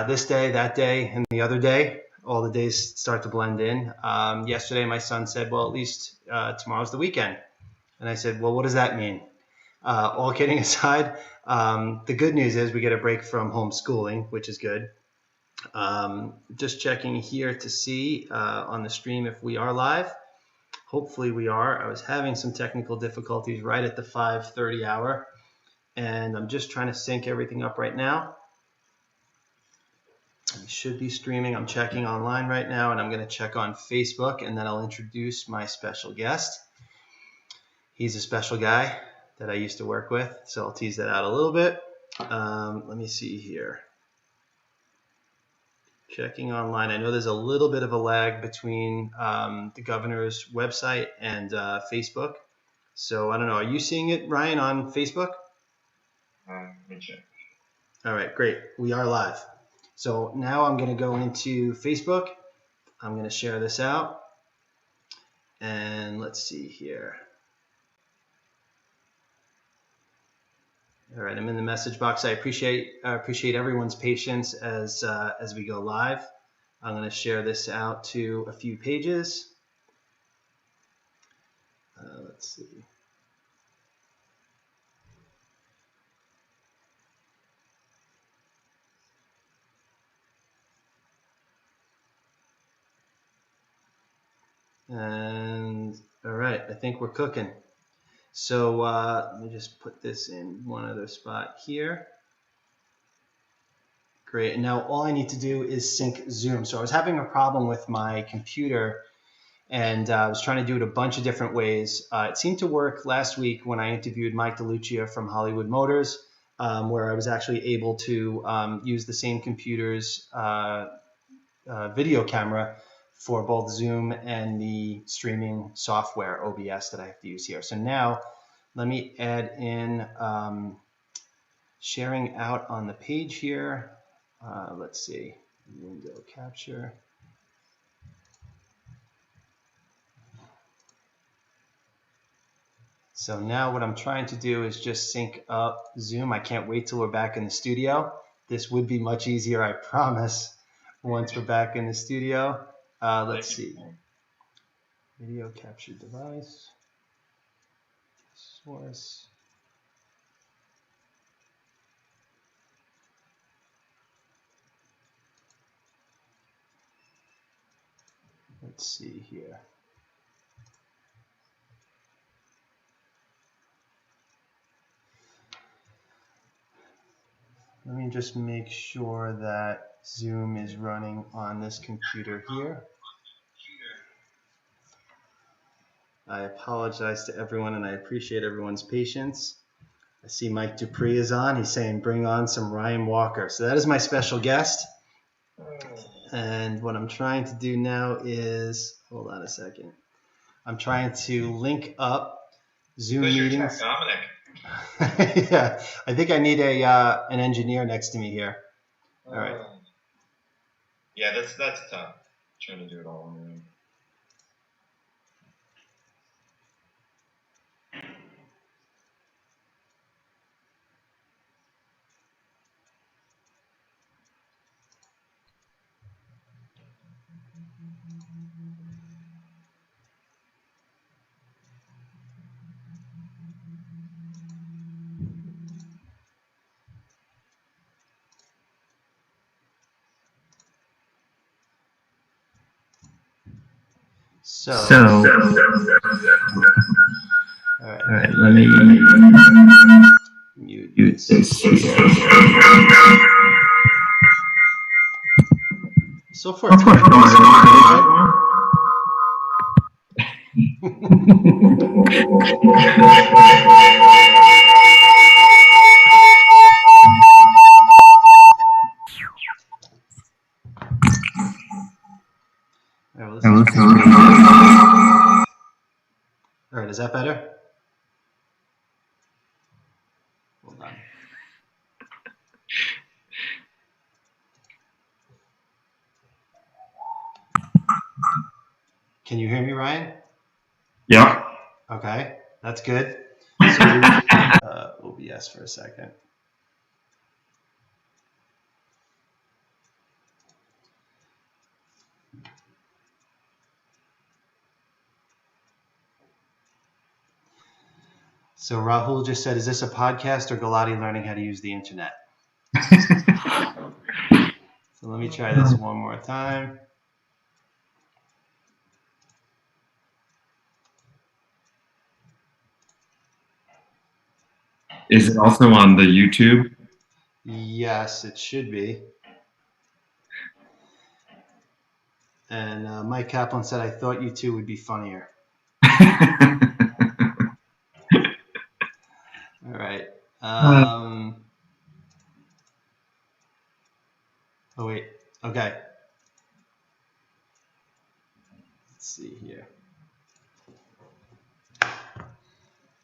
this day, that day, and the other day. All the days start to blend in. Yesterday, my son said, well, at least tomorrow's the weekend. And I said, well, what does that mean? All kidding aside, the good news is we get a break from homeschooling, which is good. Just checking here to see on the stream if we are live. Hopefully we are. I was having some technical difficulties right at the 5:30 hour, and I'm just trying to sync everything up right now. We should be streaming. I'm checking online right now, and I'm going to check on Facebook, and then I'll introduce my special guest. He's a special guy that I used to work with, so I'll tease that out a little bit. Let me see here. Checking online. I know there's a little bit of a lag between the governor's website and Facebook. So I don't know. Are you seeing it, Ryan, on Facebook? Let me check. All right, great. We are live. So now I'm going to go into Facebook. I'm going to share this out. And let's see here. All right, I'm in the message box. I appreciate everyone's patience as we go live. I'm going to share this out to a few pages. Let's see. And all right, I think we're cooking. So let me just put this in one other spot here. Great, and now all I need to do is sync Zoom. So I was having a problem with my computer, and I was trying to do it a bunch of different ways. It seemed to work last week when I interviewed Mike DeLucia from Hollywood Motors, where I was actually able to use the same computer's video camera for both Zoom and the streaming software OBS that I have to use here. So now let me add in sharing out on the page here. Let's see, window capture. So now what I'm trying to do is just sync up Zoom. I can't wait till we're back in the studio. This would be much easier, I promise, once we're back in the studio. Let's see. Video capture device. Source. Let's see here. Let me just make sure that Zoom is running on this computer here. I apologize to everyone, and I appreciate everyone's patience. I see Mike Dupree is on. He's saying, bring on some Ryan Walker. So that is my special guest. And what I'm trying to do now is, hold on a second. I'm trying to link up Zoom meetings. Dominic. Yeah, I think I need an engineer next to me here. All right. Yeah, that's tough. Trying to do it all on your own. So all right, let me mute this here. So far, it's going All right, is that better? Hold on. Can you hear me, Ryan? Yeah. Okay, that's good. So, OBS for a second. So Rahul just said, is this a podcast or Galati learning how to use the internet? So let me try this one more time. Is it also on the YouTube? Yes, it should be. And Mike Kaplan said, I thought you two would be funnier. All right. Oh, wait. Okay. Let's see here.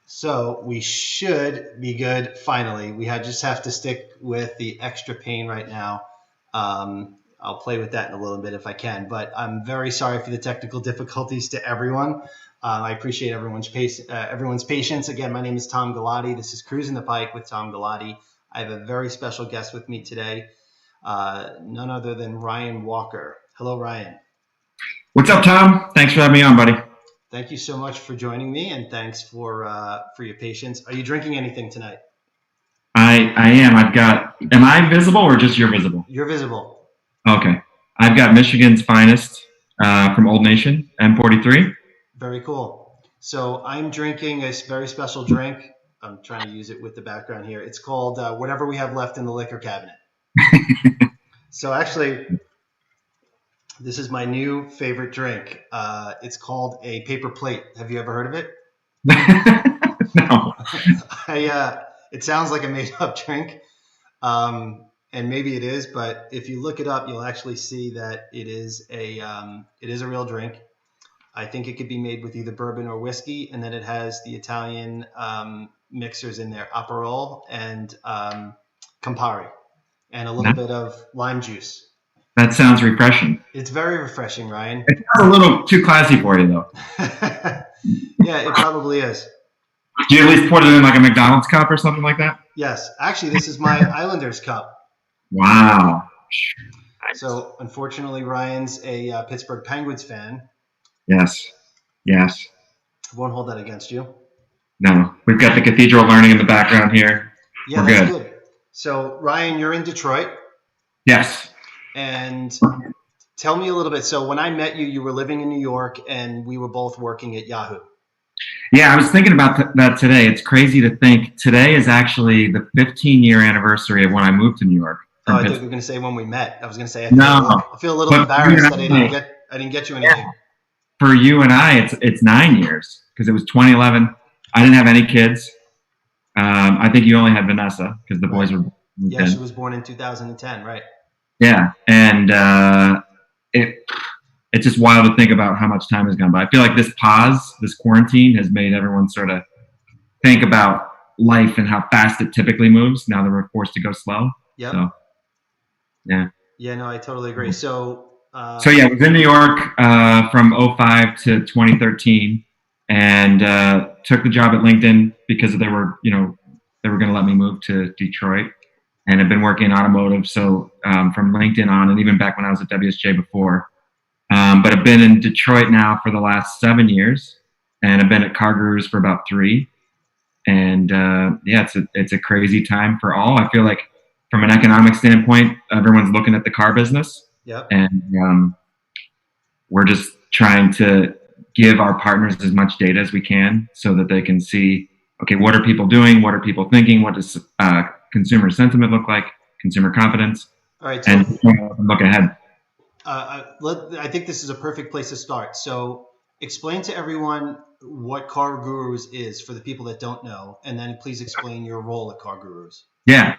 So we should be good finally. We just have to stick with the extra pain right now. I'll play with that in a little bit if I can, but I'm very sorry for the technical difficulties to everyone. I appreciate everyone's patience. Again, my name is Tom Galati. This is Cruising the Pike with Tom Galati. I have a very special guest with me today, none other than Ryan Walker. Hello, Ryan. What's up, Tom? Thanks for having me on, buddy. Thank you so much for joining me, and thanks for your patience. Are you drinking anything tonight? I am. Am I visible or just you're visible? You're visible. Okay. I've got Michigan's finest from Old Nation, M43. Very cool. So I'm drinking a very special drink. I'm trying to use it with the background here. It's called Whatever We Have Left in the Liquor Cabinet. So actually, this is my new favorite drink. It's called a paper plate. Have you ever heard of it? No. It sounds like a made-up drink. And maybe it is, but if you look it up, you'll actually see that it is a real drink. I think it could be made with either bourbon or whiskey, and then it has the Italian mixers in there, Aperol and Campari, and a little bit of lime juice. That sounds refreshing. It's very refreshing, Ryan. It sounds a little too classy for you, though. Yeah, it probably is. Do you at least put it in like a McDonald's cup or something like that? Yes. Actually, this is my Islanders cup. Wow. So, unfortunately, Ryan's a Pittsburgh Penguins fan. Yes. Won't hold that against you. No. We've got the cathedral learning in the background here. Yeah, We're that's good. good. So, Ryan, you're in Detroit. Yes. And tell me a little bit. So, when I met you, you were living in New York, and we were both working at Yahoo. Yeah, I was thinking about that today. It's crazy to think today is actually the 15-year anniversary of when I moved to New York. Oh, I thought you were going to say when we met. I was going to say I feel a little but embarrassed that I didn't get you anything. Yeah. For you and I, it's 9 years because it was 2011. I didn't have any kids. I think you only had Vanessa because the boys were. Yeah, she was born in 2010, right? Yeah, and it's just wild to think about how much time has gone by. I feel like this quarantine has made everyone sort of think about life and how fast it typically moves now that we're forced to go slow. Yeah. So, yeah. Yeah, no, I totally agree. So I was in New York from 2005 to 2013 and took the job at LinkedIn because they were going to let me move to Detroit. And I've been working in automotive. So from LinkedIn on, and even back when I was at WSJ before. But I've been in Detroit now for the last 7 years, and I've been at Car Gurus for about 3. And it's a crazy time for all. I feel like from an economic standpoint, everyone's looking at the car business. Yep. And we're just trying to give our partners as much data as we can so that they can see, okay, what are people doing? What are people thinking? What does consumer sentiment look like? Consumer confidence? All right. So and look ahead. I think this is a perfect place to start. So explain to everyone what Car Gurus is for the people that don't know, and then please explain your role at Car Gurus. Yeah,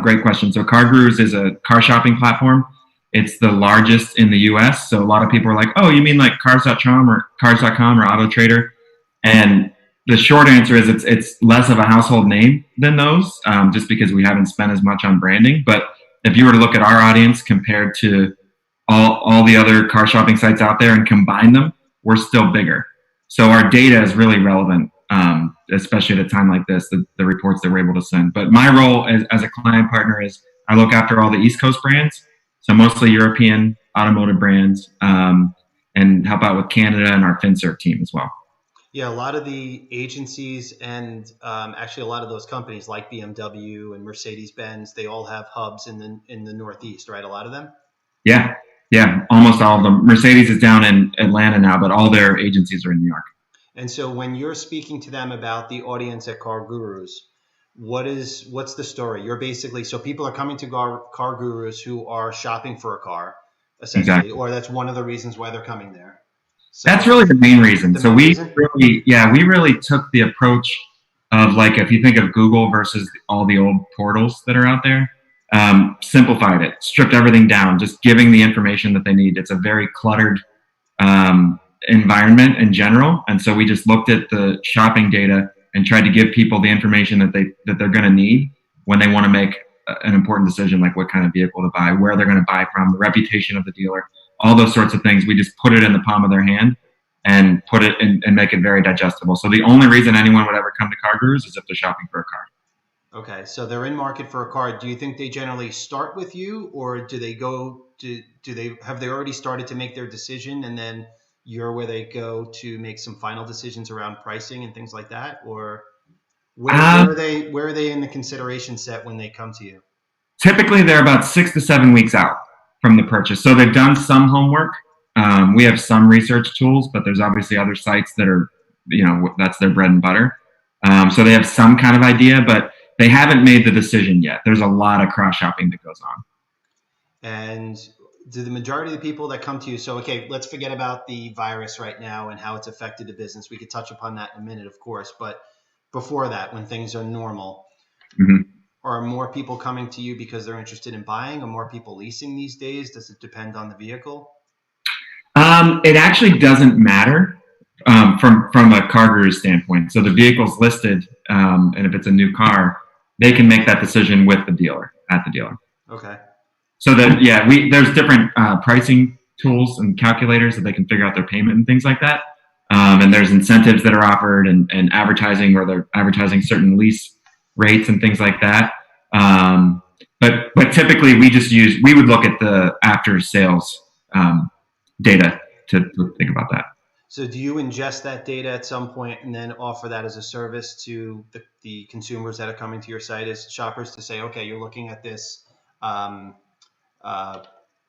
great question. So Car Gurus is a car shopping platform. It's the largest in the U.S. So a lot of people are like, oh, you mean like Cars.com or Auto Trader? And the short answer is it's less of a household name than those, just because we haven't spent as much on branding. But if you were to look at our audience compared to all the other car shopping sites out there and combine them, we're still bigger. So our data is really relevant, especially at a time like this, the reports that we're able to send. But my role as a client partner is I look after all the East Coast brands, so mostly European automotive brands, and help out with Canada and our FinServ team as well. Yeah, a lot of the agencies and actually a lot of those companies like BMW and Mercedes Benz, they all have hubs in the Northeast, right? A lot of them. Yeah, yeah, almost all of them. Mercedes is down in Atlanta now, but all their agencies are in New York. And so when you're speaking to them about the audience at Car Gurus, what's the story? You're basically, so people are coming to Car Gurus who are shopping for a car, essentially, Exactly. or that's one of the reasons why they're coming there. That's So really the main reason. the So main reason? we really took the approach of, like, if you think of Google versus all the old portals that are out there, simplified it, stripped everything down, just giving the information that they need. It's a very cluttered environment in general, and so we just looked at the shopping data and tried to give people the information that they're going to need when they want to make an important decision, like what kind of vehicle to buy, where they're going to buy from, the reputation of the dealer, all those sorts of things. We just put it in the palm of their hand and put it in and make it very digestible. So the only reason anyone would ever come to Car Gurus is if they're shopping for a car. Okay, so they're in market for a car. Do you think they generally start with you, or do they go to do they have they already started to make their decision, and then you're where they go to make some final decisions around pricing and things like that, or Um, where are they in the consideration set when they come to you? Typically, they're about 6 to 7 weeks out from the purchase. So they've done some homework. We have some research tools, but there's obviously other sites that are, that's their bread and butter. So they have some kind of idea, but they haven't made the decision yet. There's a lot of cross shopping that goes on. And do the majority of the people that come to you, so okay, let's forget about the virus right now and how it's affected the business. We could touch upon that in a minute, of course, but before that, when things are normal, Mhm. are more people coming to you because they're interested in buying, or more people leasing these days? Does it depend on the vehicle? It actually doesn't matter from a car guru standpoint. So the vehicle's listed, and if it's a new car, they can make that decision with the dealer at the dealer. Okay. So that, yeah, there's different pricing tools and calculators that they can figure out their payment and things like that. And there's incentives that are offered, and advertising where they're advertising certain lease rates and things like that. But typically we would look at the after sales data to think about that. So do you ingest that data at some point and then offer that as a service to the consumers that are coming to your site as shoppers to say, okay, you're looking at this, um, uh,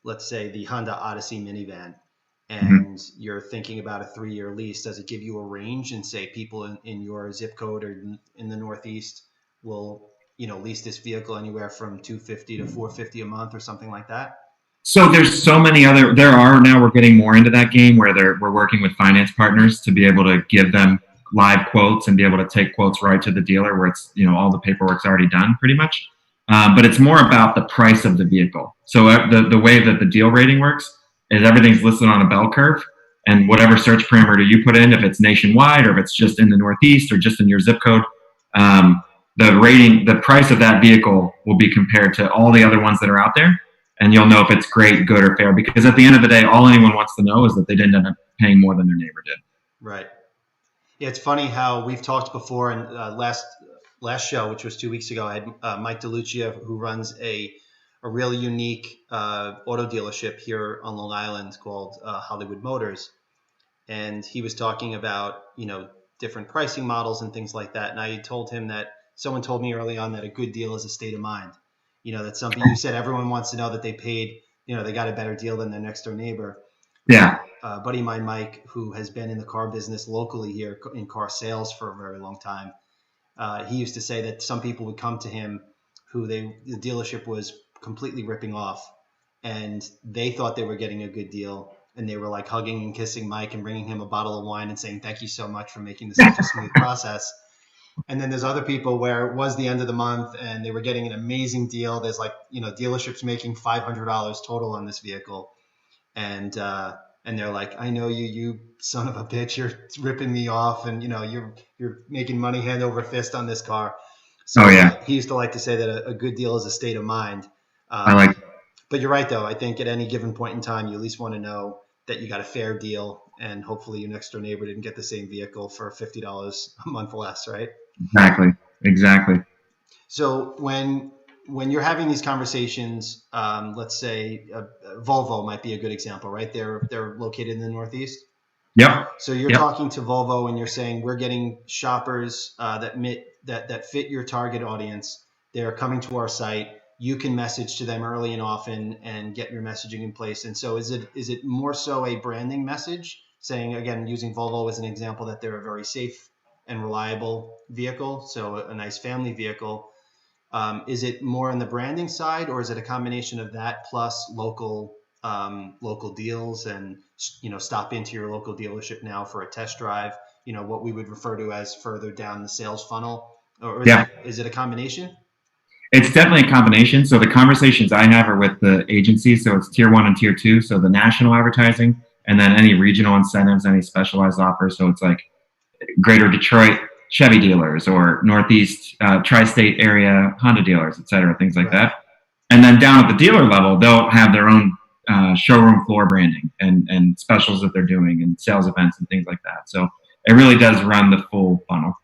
let's say the Honda Odyssey minivan, Mhm. and you're thinking about a 3-year lease. Does it give you a range and say people in your zip code or in the Northeast will, lease this vehicle anywhere from 250 to 450 a month or something like that? So there's so many other. There are now, we're getting more into that game where we're working with finance partners to be able to give them live quotes and be able to take quotes right to the dealer where it's, all the paperwork's already done pretty much. But it's more about the price of the vehicle. So the way that the deal rating works is everything's listed on a bell curve, and whatever search parameter you put in, if it's nationwide or if it's just in the Northeast or just in your zip code, um, the price of that vehicle will be compared to all the other ones that are out there, and you'll know if it's great, good, or fair. Because at the end of the day, all anyone wants to know is that they didn't end up paying more than their neighbor did. Right. Yeah, it's funny how we've talked before, and last show, which was 2 weeks ago, I had Mike DeLucia, who runs a really unique auto dealership here on Long Island called Hollywood Motors, and he was talking about different pricing models and things like that. And I told him that someone told me early on that a good deal is a state of mind. That's something you said. Everyone wants to know that they paid, they got a better deal than their next door neighbor. Yeah. A buddy of mine, Mike, who has been in the car business locally here in car sales for a very long time, he used to say that some people would come to him who the dealership was completely ripping off, and they thought they were getting a good deal, and they were like hugging and kissing Mike and bringing him a bottle of wine and saying thank you so much for making this such a smooth process. And then there's other people where it was the end of the month and they were getting an amazing deal. There's dealerships making $500 total on this vehicle, and they're like, I know you son of a bitch, you're ripping me off, and you're making money hand over fist on this car. So Oh yeah. he used to like to say that a good deal is a state of mind. I like. But you're right, though. I think at any given point in time, you at least want to know that you got a fair deal, and hopefully your next door neighbor didn't get the same vehicle for $50 a month less, right? Exactly. So when you're having these conversations, let's say Volvo might be a good example, right? They're located in the Northeast. Yep. So you're Yep. talking to Volvo and you're saying we're getting shoppers that fit your target audience. They're coming to our site. You can message to them early and often and get your messaging in place. And so is it more so a branding message saying, again, using Volvo as an example, that they're a very safe and reliable vehicle, so a nice family vehicle? Is it more on the branding side, or is it a combination of that plus local deals and stop into your local dealership now for a test drive? What we would refer to as further down the sales funnel, or is it a combination? It's definitely a combination. So the conversations I have are with the agencies. So it's tier 1 and tier 2. So the national advertising, and then any regional incentives, any specialized offers. So it's like Greater Detroit Chevy dealers or Northeast tri-state area Honda dealers, et cetera, things like that. And then down at the dealer level, they'll have their own showroom floor branding and specials that they're doing and sales events and things like that. So it really does run the full funnel.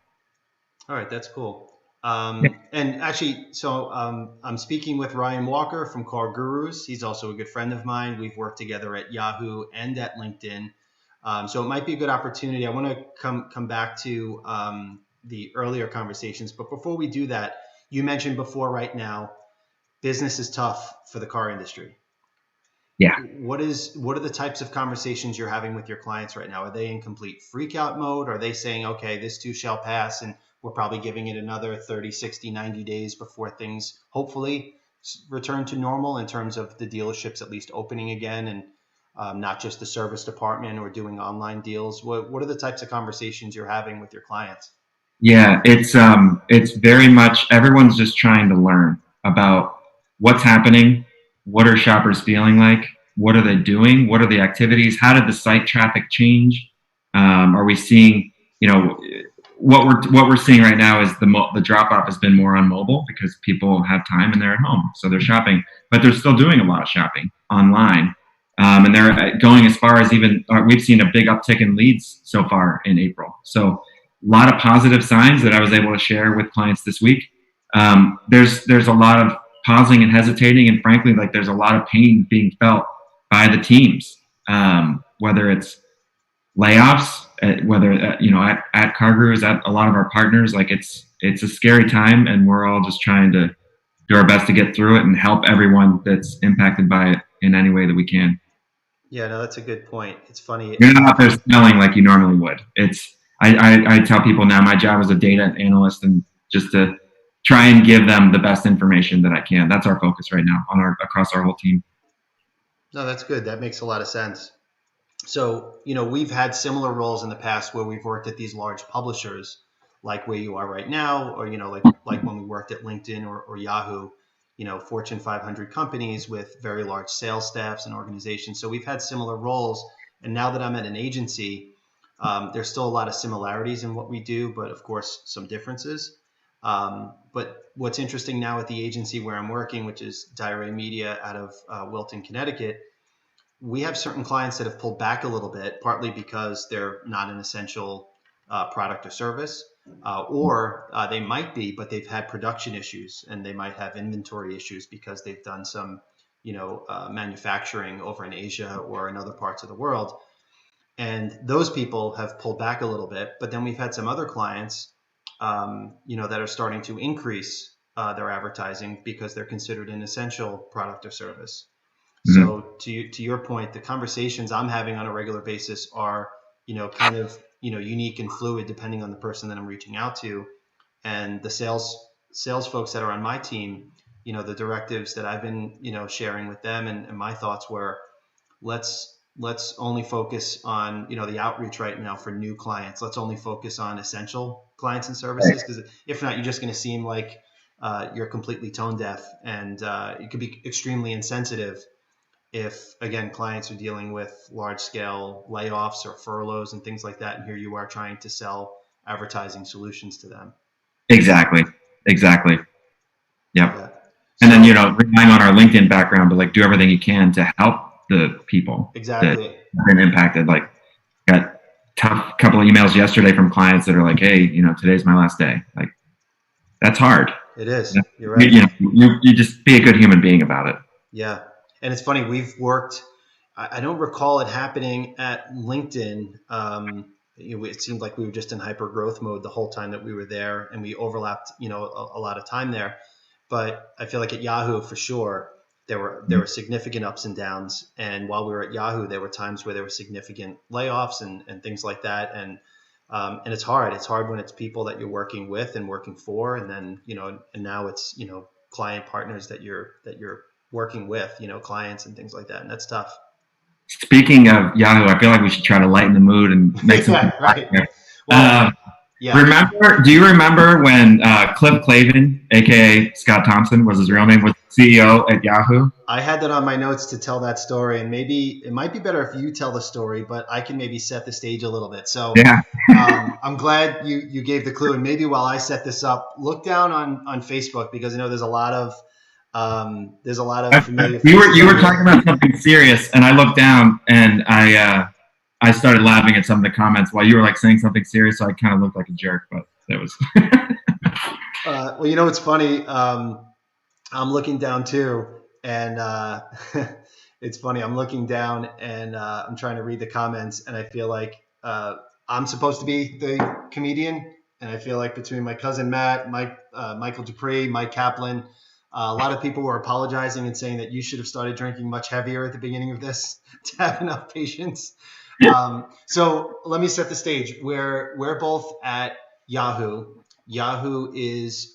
All right, that's cool. And actually, so I'm speaking with Ryan Walker from Car Gurus. He's also a good friend of mine. We've worked together at Yahoo and at LinkedIn. So it might be a good opportunity. I want to come back to the earlier conversations. But before we do that, you mentioned before right now, business is tough for the car industry. Yeah. What are the types of conversations you're having with your clients right now? Are they in complete freak out mode? Are they saying, okay, this too shall pass, and we're probably giving it another 30, 60, 90 days before things hopefully return to normal in terms of the dealerships at least opening again, and not just the service department or doing online deals? What are the types of conversations you're having with your clients? Yeah, it's very much everyone's just trying to learn about what's happening, what are shoppers feeling like, what are they doing, what are the activities, how did the site traffic change? Are we seeing, what we're seeing right now is the drop off has been more on mobile because people have time and they're at home, so they're shopping, but they're still doing a lot of shopping online. And they're going as far as we've seen a big uptick in leads so far in April. So a lot of positive signs that I was able to share with clients this week. There's a lot of pausing and hesitating, and frankly, like there's a lot of pain being felt by the teams, whether it's layoffs, whether at Car Gurus, at a lot of our partners. Like it's a scary time, and we're all just trying to do our best to get through it and help everyone that's impacted by it in any way that we can. Yeah, no, that's a good point. It's funny. You're not out there selling like you normally would. I tell people now my job as a data analyst and just to try and give them the best information that I can. That's our focus right now across our whole team. No, that's good. That makes a lot of sense. So, we've had similar roles in the past where we've worked at these large publishers, like where you are right now, or, like when we worked at LinkedIn or Yahoo, Fortune 500 companies with very large sales staffs and organizations. So we've had similar roles. And now that I'm at an agency, there's still a lot of similarities in what we do, but of course, some differences. But what's interesting now at the agency where I'm working, which is Diarrhea Media out of Wilton, Connecticut, we have certain clients that have pulled back a little bit, partly because they're not an essential product or service, or they might be, but they've had production issues and they might have inventory issues because they've done some, manufacturing over in Asia or in other parts of the world. And those people have pulled back a little bit, but then we've had some other clients, that are starting to increase their advertising because they're considered an essential product or service. Mm-hmm. So to your point, the conversations I'm having on a regular basis are, kind of, unique and fluid depending on the person that I'm reaching out to. And the sales folks that are on my team, the directives that I've been, sharing with them and my thoughts were, let's only focus on, the outreach right now for new clients. Let's only focus on essential clients and services, because if not, you're just going to seem like you're completely tone deaf, and it could be extremely insensitive if, again, clients are dealing with large scale layoffs or furloughs and things like that. And here you are trying to sell advertising solutions to them. Exactly. Yep. Yeah. And then, relying on our LinkedIn background to do everything you can to help the people that have been impacted. Like, got tough couple of emails yesterday from clients that are like, hey, today's my last day. Like, that's hard. It is. You're right. You just be a good human being about it. Yeah. And it's funny, we've worked, I don't recall it happening at LinkedIn. It seemed like we were just in hyper growth mode the whole time that we were there, and we overlapped, a lot of time there. But I feel like at Yahoo, for sure, there were significant ups and downs. And while we were at Yahoo, there were times where there were significant layoffs and things like that. And it's hard. It's hard when it's people that you're working with and working for, and then and now it's client partners that you're working with, clients and things like that, and that's tough. Speaking of Yahoo, I feel like we should try to lighten the mood and make some. Yeah, right. Well, Do you remember when Cliff Clavin, aka Scott Thompson, was his real name, was CEO at Yahoo? I had that on my notes to tell that story, and maybe it might be better if you tell the story, but I can maybe set the stage a little bit. So yeah. I'm glad you gave the clue, and maybe while I set this up, look down on Facebook, because I know there's a lot of familiar. You were talking about something serious, and I looked down and I started laughing at some of the comments while you were like saying something serious, so I kind of looked like a jerk, but that was. Well, it's funny. I'm looking down too, and it's funny. I'm looking down and I'm trying to read the comments, and I feel like I'm supposed to be the comedian, and I feel like between my cousin Matt, Michael Dupree, Mike Kaplan, a lot of people were apologizing and saying that you should have started drinking much heavier at the beginning of this to have enough patience. So let me set the stage. We're both at Yahoo. Yahoo is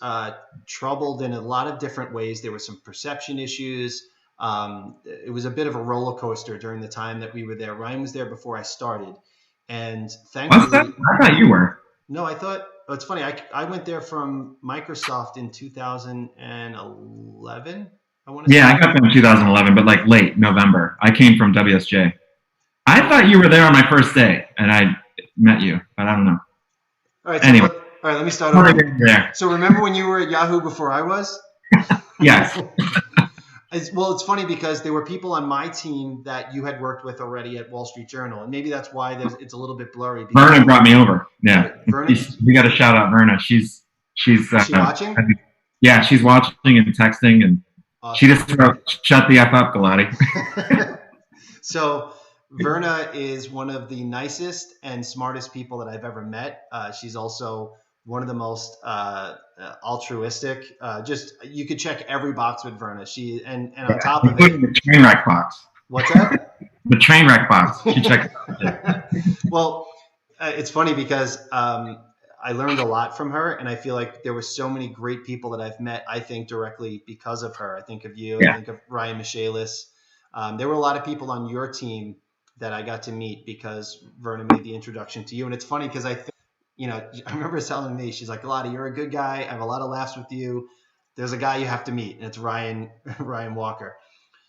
troubled in a lot of different ways. There were some perception issues. It was a bit of a roller coaster during the time that we were there. Ryan was there before I started, and thankfully, I thought you were. No, I thought. Oh, it's funny. I went there from Microsoft in 2011. I want to. Yeah, I got there in 2011, but like late November. I came from WSJ. I thought you were there on my first day, and I met you, but I don't know. All right. Anyway. All right, let me start over. So remember when you were at Yahoo before I was? Yes. Well, it's funny because there were people on my team that you had worked with already at Wall Street Journal, and maybe that's why it's a little bit blurry. Verna brought me over. Yeah. Verna? We got to shout out Verna. She's Is she watching? Yeah, she's watching and texting, and awesome. She just wrote, "Shut the F up, Galati." So Verna is one of the nicest and smartest people that I've ever met. She's also one of the most altruistic. Just you could check every box with Verna. And on top of it, the train wreck box. What's that? The train wreck box. She checked. Well, it's funny because I learned a lot from her, and I feel like there were so many great people that I've met. I think directly because of her. I think of you. Yeah. I think of Ryan Michaelis. There were a lot of people on your team that I got to meet because Verna made the introduction to you. And it's funny because I remember telling me, she's like, Galati, you're a good guy. I have a lot of laughs with you. There's a guy you have to meet, and it's Ryan Walker.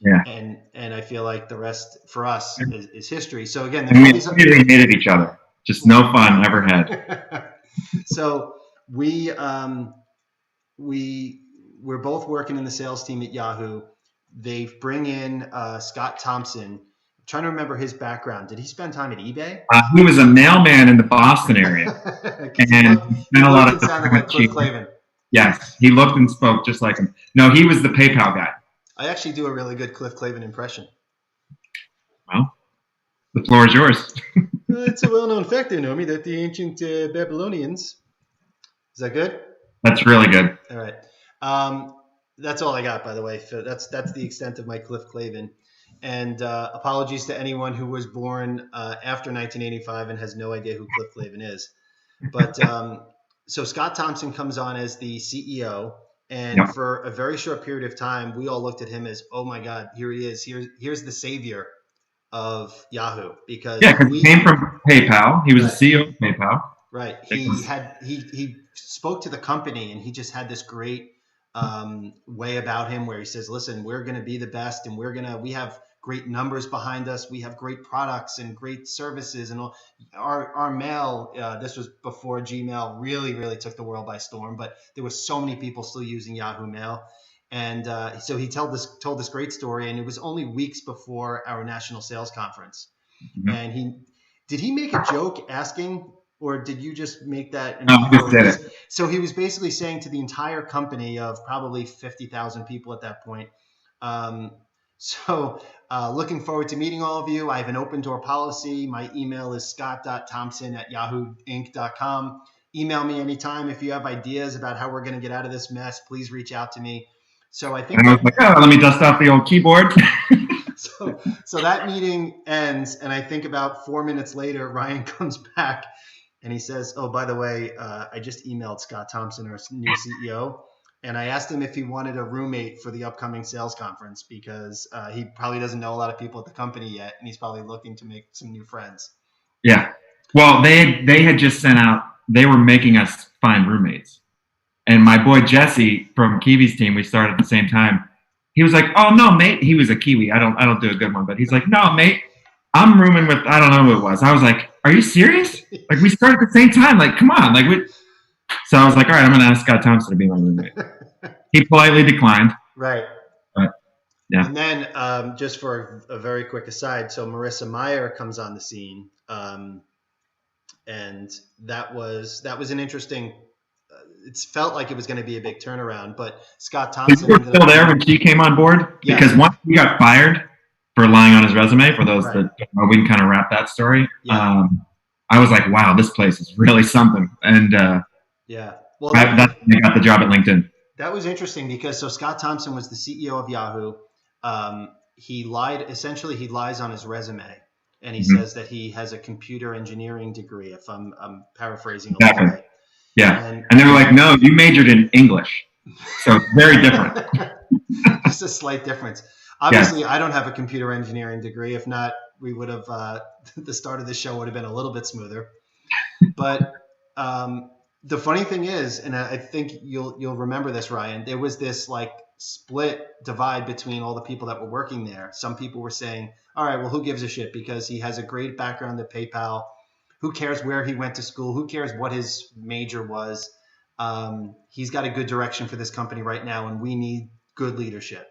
Yeah. And I feel like the rest for us is history. So again, we hated each other. Just no fun ever had. So we're both working in the sales team at Yahoo. They bring in Scott Thompson. I'm trying to remember his background. Did he spend time at eBay? He was a mailman in the Boston area, and spent a lot of time with Cliff Clavin. Yes, he looked and spoke just like him. No, he was the PayPal guy. I actually do a really good Cliff Clavin impression. Well, the floor is yours. It's a well-known fact, Naomi, that the ancient Babylonians. Is that good? That's really good. All right. That's all I got, by the way. So that's the extent of my Cliff Clavin. And apologies to anyone who was born after 1985 and has no idea who Cliff Clavin is. But so Scott Thompson comes on as the CEO, and for a very short period of time, we all looked at him as, oh my God, here he is. Here's the savior of Yahoo, because he came from PayPal. He was the CEO of PayPal. Right. He spoke to the company, and he just had this great way about him where he says, listen, we're going to be the best, and we have great numbers behind us. We have great products and great services, and all. Our mail, this was before Gmail really, really took the world by storm, but there were so many people still using Yahoo Mail. And so he told this great story, and it was only weeks before our national sales conference. Mm-hmm. And did he make a joke asking, or did you just make that? No, I just did it. So he was basically saying to the entire company of probably 50,000 people at that point. Looking forward to meeting all of you. I have an open door policy. My email is scott.thompson@yahooinc.com. Email me anytime if you have ideas about how we're going to get out of this mess. Please reach out to me. So I think And I was like, oh, let me dust off the old keyboard. so that meeting ends, and I think about 4 minutes later, Ryan comes back and he says, oh, by the way, I just emailed Scott Thompson, our new CEO, and I asked him if he wanted a roommate for the upcoming sales conference because he probably doesn't know a lot of people at the company yet, and he's probably looking to make some new friends. Yeah. Well, they had just sent out, they were making us find roommates. And my boy Jesse from Kiwi's team, we started at the same time. He was like, oh, no, mate. He was a Kiwi. I don't do a good one. But he's like, no, mate, I'm rooming with, I don't know who it was. I was like, are you serious? Like, we started at the same time. Like, come on. So I was like, all right, I'm going to ask Scott Thompson to be my roommate. He politely declined. Right. But, yeah. And then just for a very quick aside, so Marissa Meyer comes on the scene. And that was an interesting, it felt like it was going to be a big turnaround, but Scott Thompson. You were still there when she came on board? Yeah. Because once he got fired for lying on his resume, for those Right. that don't know, we can kind of wrap that story. Yeah. I was like, wow, this place is really something. And Yeah. Well, that's when I got the job at LinkedIn. that was interesting because so Scott Thompson was the CEO of Yahoo. He lies on his resume, and he says that he has a computer engineering degree, if I'm paraphrasing a little Exactly. bit. Yeah. And And they were like, no, you majored in English. So it's very different. just a slight difference. Obviously, I don't have a computer engineering degree. If not, we would have the start of the show would have been a little bit smoother. But the funny thing is, and I think you'll remember this, Ryan, there was this like split divide between all the people that were working there. Some people were saying, all right, well, who gives a shit because he has a great background at PayPal. Who cares where he went to school? Who cares what his major was? He's got a good direction for this company right now, and we need good leadership.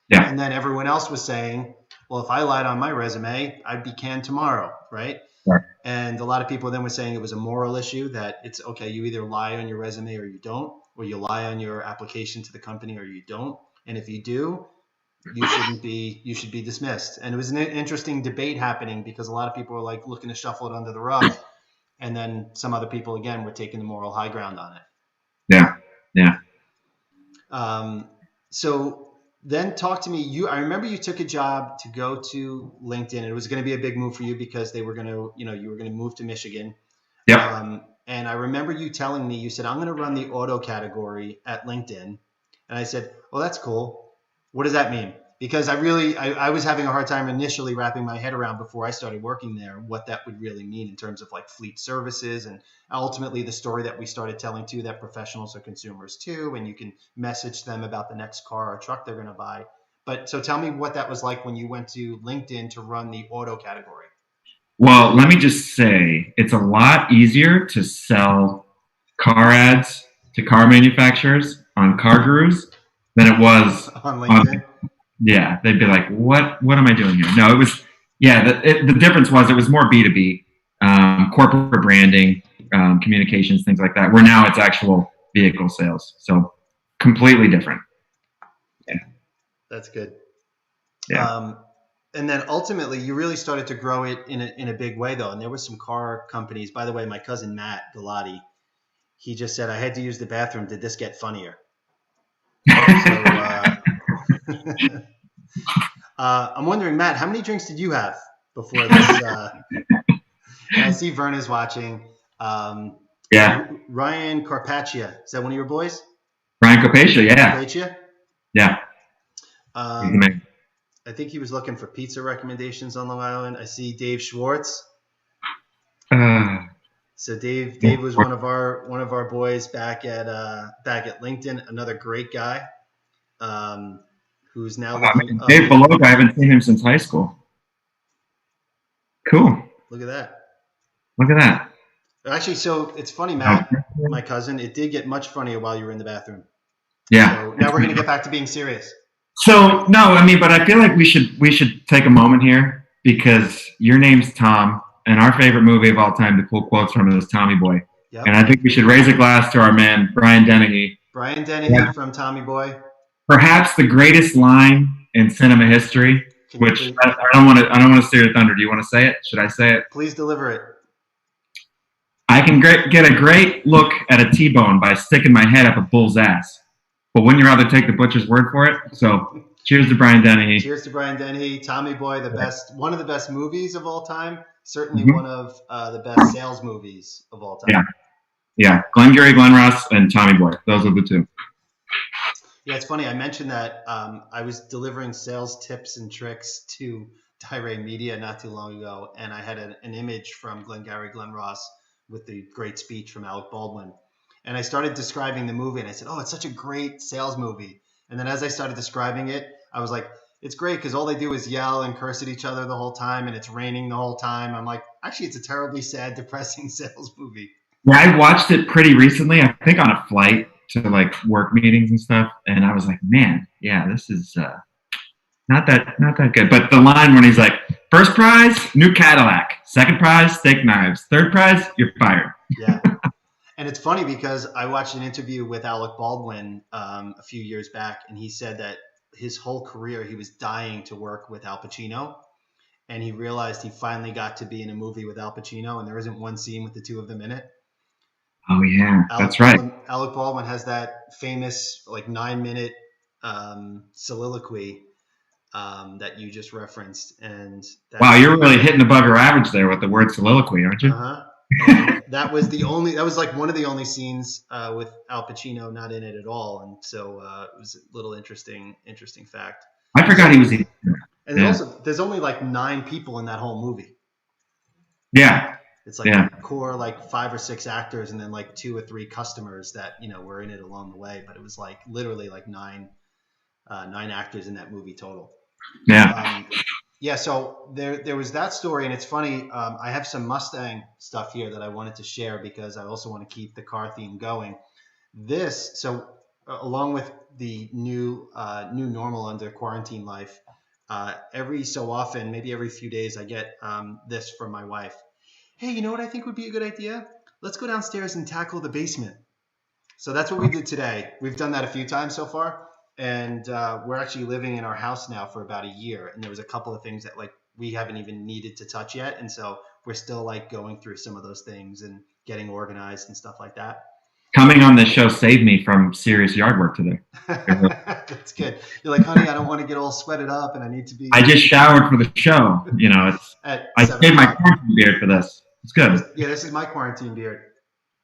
Yeah. And then everyone else was saying, well, if I lied on my resume, I'd be canned tomorrow, right? Right. And a lot of people then were saying it was a moral issue, that it's okay, you either lie on your resume or you don't, or you lie on your application to the company or you don't. And if you do, you should be dismissed. And it was an interesting debate happening because a lot of people were like looking to shuffle it under the rug. And then some other people, again, were taking the moral high ground on it. Yeah. Yeah. So then talk to me. I remember you took a job to go to LinkedIn. It was going to be a big move for you because they were going to, you were going to move to Michigan. Yep. And I remember you telling me, you said, I'm going to run the auto category at LinkedIn. And I said, well, that's cool. What does that mean? Because I was having a hard time initially wrapping my head around before I started working there, what that would really mean in terms of like fleet services and ultimately the story that we started telling too, that professionals are consumers too, and you can message them about the next car or truck they're going to buy. But so tell me what that was like when you went to LinkedIn to run the auto category. Well, let me just say, it's a lot easier to sell car ads to car manufacturers on CarGurus than it was on LinkedIn. Yeah, they'd be like, "What am I doing here?" No, it was. Yeah, the difference was it was more B2B, corporate branding, communications, things like that. Where now it's actual vehicle sales, so completely different. Yeah, that's good. Yeah. And then ultimately, you really started to grow it in a big way, though. And there were some car companies. By the way, my cousin Matt Galati, he just said, "I had to use the bathroom. Did this get funnier?" So, I'm wondering, Matt, how many drinks did you have before this? I see Verna's watching. Yeah. Ryan Carpaccia, is that one of your boys? Ryan Carpaccia, yeah. Carpaccia? Yeah. I think he was looking for pizza recommendations on Long Island. I see Dave Schwartz. So Dave was one of our boys back at LinkedIn. Another great guy. Who's now looking up. Dave Below, I haven't seen him since high school. Look at that. Look at that. Actually, so it's funny, Matt, my cousin. It did get much funnier while you were in the bathroom. Yeah. So now we're going to get back to being serious. So no, I mean, but I feel like we should take a moment here because your name's Tom, and our favorite movie of all time to pull quotes from is Tommy Boy. Yep. And I think we should raise a glass to our man Brian Dennehy. Brian Dennehy from Tommy Boy. Perhaps the greatest line in cinema history which I don't want to steer your thunder. Do you want to say it? Should I say it? Please deliver it. I can get a great look at a T-bone by sticking my head up a bull's ass. But wouldn't you rather take the butcher's word for it? So cheers to Brian Dennehy. Cheers to Brian Dennehy. Tommy Boy, one of the best movies of all time. Certainly one of the best sales movies of all time. Yeah. Glengarry Glen Ross and Tommy Boy. Those are the two. Yeah, it's funny. I mentioned that I was delivering sales tips and tricks to Tirade Media not too long ago, and I had an image from Glengarry Glen Ross with the great speech from Alec Baldwin. And I started describing the movie, and I said, oh, it's such a great sales movie. And then as I started describing it, I was like, it's great because all they do is yell and curse at each other the whole time, and it's raining the whole time. I'm like, actually, it's a terribly sad, depressing sales movie. Yeah, I watched it pretty recently, I think on a flight to like work meetings and stuff. And I was like, man, yeah, this is not that good. But the line when he's like, first prize, new Cadillac. Second prize, steak knives. Third prize, you're fired. Yeah. And it's funny because I watched an interview with Alec Baldwin a few years back, and he said that his whole career he was dying to work with Al Pacino, and he realized he finally got to be in a movie with Al Pacino, and there isn't one scene with the two of them in it. Oh yeah, that's right. Alec Baldwin has that famous like 9-minute soliloquy that you just referenced, and wow, you're really hitting above your average there with the word soliloquy, aren't you? That was like one of the only scenes with Al Pacino not in it at all, and so it was a little interesting fact. I forgot he was in. And there's only like 9 people in that whole movie. Yeah, it's like a core like 5 or 6 actors, and then like 2 or 3 customers that were in it along the way. But it was like literally like 9 actors in that movie total. Yeah. Yeah, so there was that story, and it's funny. I have some Mustang stuff here that I wanted to share because I also want to keep the car theme going. Along with the new normal under quarantine life, every so often, maybe every few days, I get this from my wife. Hey, you know what I think would be a good idea? Let's go downstairs and tackle the basement. So that's what we did today. We've done that a few times so far. And we're actually living in our house now for about a year. And there was a couple of things that like we haven't even needed to touch yet. And so we're still like going through some of those things and getting organized and stuff like that. Coming on this show saved me from serious yard work today. That's good. You're like, honey, I don't want to get all sweated up and I need to be. I just showered for the show. I saved my quarantine beard for this. It's good. Yeah, this is my quarantine beard.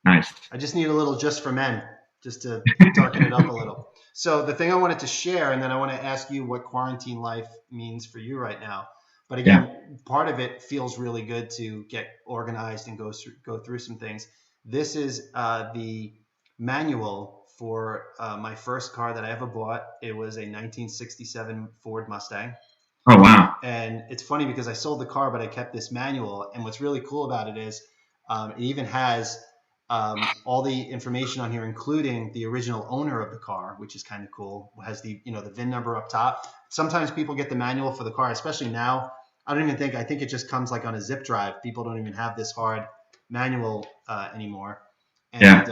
Nice. I just need a little just for men, just to darken it up a little. So the thing I wanted to share, and then I want to ask you what quarantine life means for you right now. But again, part of it feels really good to get organized and go through some things. This is the manual for my first car that I ever bought. It was a 1967 Ford Mustang. Oh, wow. And it's funny because I sold the car, but I kept this manual. And what's really cool about it is it even has all the information on here, including the original owner of the car, which is kind of cool. It has the VIN number up top. Sometimes people get the manual for the car, especially now. I think it just comes like on a zip drive. People don't even have this hard manual anymore. And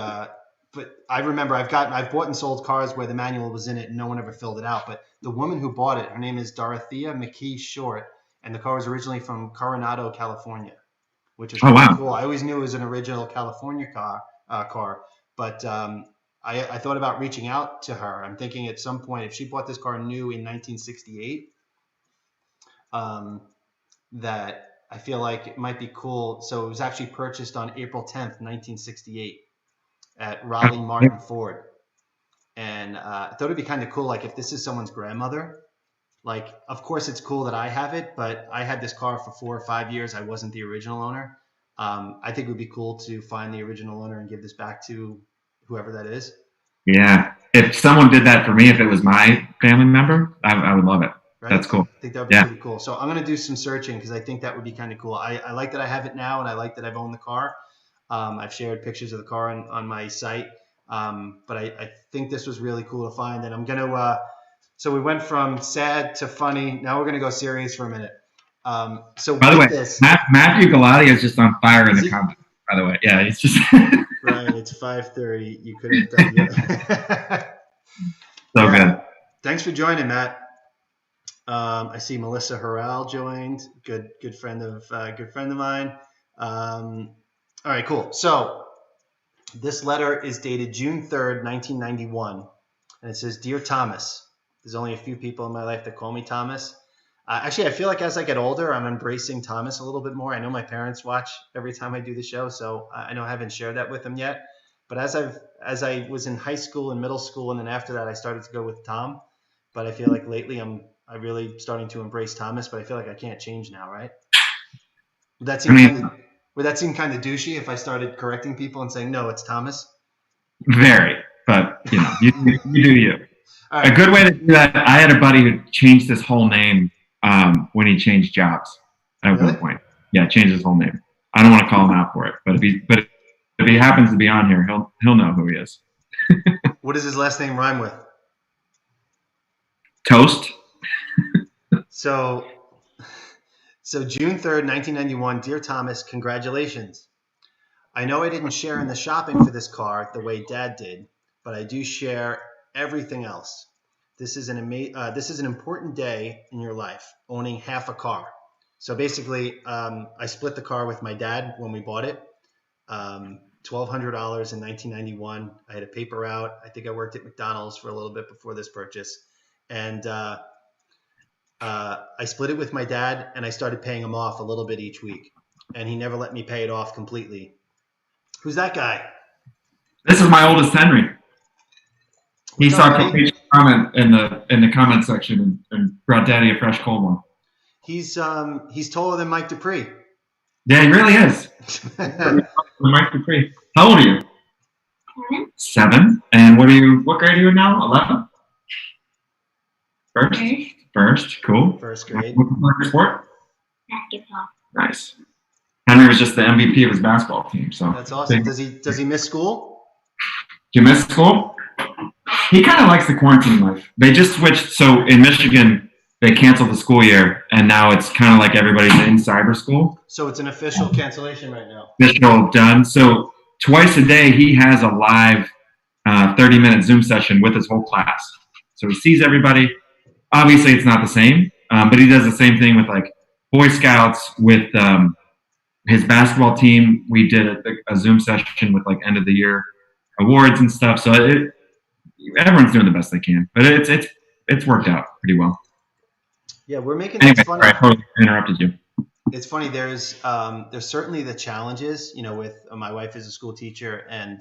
but I remember I've bought and sold cars where the manual was in it and no one ever filled it out. But the woman who bought it, her name is Dorothea McKee Short, and the car was originally from Coronado, California, which is really cool. I always knew it was an original California car, but I thought about reaching out to her. I'm thinking at some point, if she bought this car new in 1968, that I feel like it might be cool. So it was actually purchased on April 10th, 1968 at Raleigh Martin Ford. And I thought it'd be kind of cool, like if this is someone's grandmother. Like, of course, it's cool that I have it, but I had this car for 4 or 5 years. I wasn't the original owner. I think it would be cool to find the original owner and give this back to whoever that is. Yeah. If someone did that for me, if it was my family member, I would love it. Right? That's cool. I think that would be pretty cool. So I'm going to do some searching because I think that would be kind of cool. I like that I have it now, and I like that I've owned the car. I've shared pictures of the car on my site. But I think this was really cool to find. And I'm going to so we went from sad to funny. Now we're going to go serious for a minute. So by the way, Matthew Galati is just on fire in the comments. By the way, yeah, he's just Brian. It's 5:30. You could have done it. So good. Thanks for joining, Matt. I see Melissa Harrell joined. Good friend of mine. All right, cool. So this letter is dated June 3rd, 1991, and it says, "Dear Thomas." There's only a few people in my life that call me Thomas. Actually, I feel like as I get older, I'm embracing Thomas a little bit more. I know my parents watch every time I do the show, so I know I haven't shared that with them yet. But as I was in high school and middle school, and then after that, I started to go with Tom. But I feel like lately I really starting to embrace Thomas. But I feel like I can't change now, right? Would that seem kind of douchey if I started correcting people and saying no, it's Thomas? Very, but you do you. All right. A good way to do that. I had a buddy who changed his whole name when he changed jobs at Really? one point. Yeah, changed his whole name. I don't want to call him out for it, but if he happens to be on here, he'll know who he is. What does his last name rhyme with? Toast. So June 3rd, 1991, Dear Thomas, congratulations. I know I didn't share in the shopping for this car the way Dad did, but I do share everything else. This is an important day in your life, owning half a car. So basically, I split the car with my dad when we bought it. $1,200 in 1991. I had a paper route. I think I worked at McDonald's for a little bit before this purchase, and I split it with my dad, and I started paying him off a little bit each week, and he never let me pay it off completely. Who's that guy? This is my oldest Henry. He What's saw up, a buddy? page comment in the comment section and brought Daddy a fresh cold one. He's taller than Mike Dupree. Yeah, he really is. Mike Dupree. How old are you? 7. And what grade are you in now? 11? First. Cool. First grade. What's your sport? Basketball. Nice. Henry was just the MVP of his basketball team. So That's awesome. Does he miss school? Do you miss school? He kind of likes the quarantine life. They just switched. So in Michigan, they canceled the school year, and now it's kind of like everybody's in cyber school. So it's an official cancellation right now. Official done. So twice a day, he has a live 30-minute Zoom session with his whole class. So he sees everybody. Obviously, it's not the same, but he does the same thing with like Boy Scouts, with his basketball team. We did a Zoom session with like end of the year awards and stuff. So everyone's doing the best they can, but it's worked out pretty well. Yeah, we're making Anyway, this funny. sorry, I totally interrupted you. It's funny. There's certainly the challenges. With my wife is a school teacher, and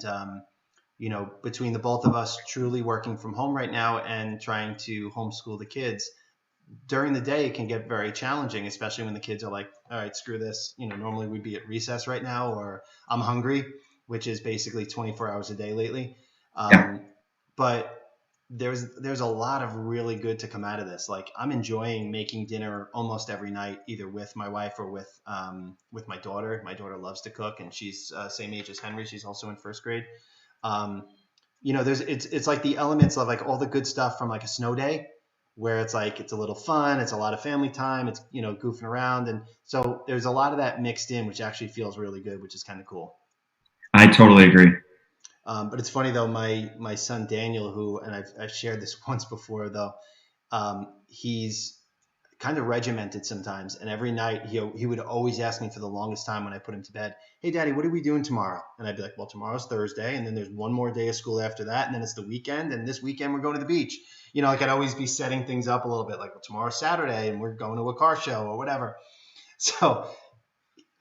between the both of us truly working from home right now and trying to homeschool the kids, during the day it can get very challenging, especially when the kids are like, all right, screw this. Normally we'd be at recess right now, or I'm hungry, which is basically 24 hours a day lately. But there's a lot of really good to come out of this. Like, I'm enjoying making dinner almost every night, either with my wife or with my daughter. My daughter loves to cook, and she's same age as Henry. She's also in first grade. It's like the elements of like all the good stuff from like a snow day, where it's like it's a little fun, it's a lot of family time, it's goofing around, and so there's a lot of that mixed in, which actually feels really good, which is kind of cool. I totally agree. But it's funny though, my son Daniel, who, and I've shared this once before though, he's kind of regimented sometimes, and every night he would always ask me for the longest time when I put him to bed, "Hey Daddy, what are we doing tomorrow?" And I'd be like, "Well, tomorrow's Thursday, and then there's one more day of school after that, and then it's the weekend, and this weekend we're going to the beach." Like I'd always be setting things up a little bit, like, well, tomorrow's Saturday and we're going to a car show or whatever. So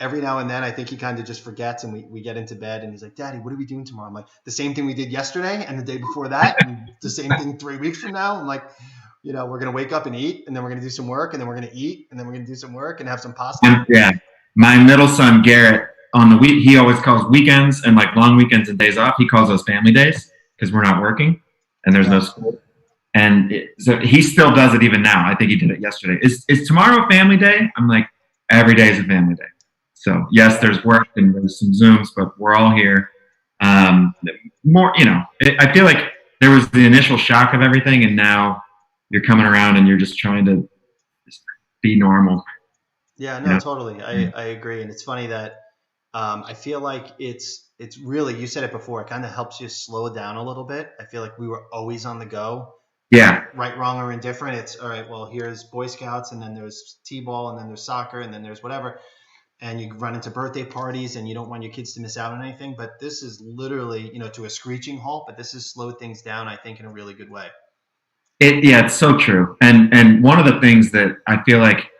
every now and then I think he kind of just forgets, and we get into bed and he's like, "Daddy, what are we doing tomorrow?" I'm like, "The same thing we did yesterday and the day before that and the same thing 3 weeks from now." I'm like, we're going to wake up and eat, and then we're going to do some work, and then we're going to eat, and then we're going to do some work and have some pasta. Yeah. My middle son, Garrett, on the week, he always calls weekends and like long weekends and days off. He calls those family days because we're not working and there's no school. And so he still does it even now. I think he did it yesterday. Is tomorrow a family day? I'm like, every day is a family day. So yes, there's work and there's some Zooms, but we're all here. More, I feel like there was the initial shock of everything, and now you're coming around and you're just trying to just be normal. Yeah, no, totally. I agree. And it's funny that I feel like it's really, you said it before, it kind of helps you slow down a little bit. I feel like we were always on the go Yeah. Right, wrong, or indifferent. It's all right. Well, here's Boy Scouts, and then there's T-ball, and then there's soccer, and then there's whatever. And you run into birthday parties, and you don't want your kids to miss out on anything. But this is literally, to a screeching halt. But this has slowed things down, I think, in a really good way. It's so true. And one of the things that I feel like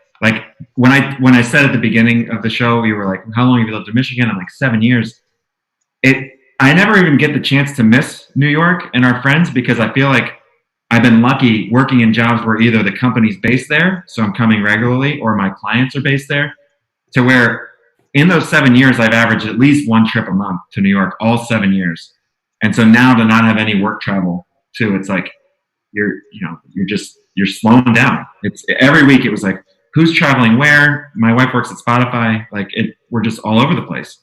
when I said at the beginning of the show, you were like, how long have you lived in Michigan? I'm like 7 years. I never even get the chance to miss New York and our friends because I feel like I've been lucky working in jobs where either the company's based there, so I'm coming regularly, or my clients are based there, to where in those 7 years I've averaged at least one trip a month to New York, all 7 years. And so now to not have any work travel too, it's like you're slowing down. It's every week it was like, who's traveling where? My wife works at Spotify. We're just all over the place.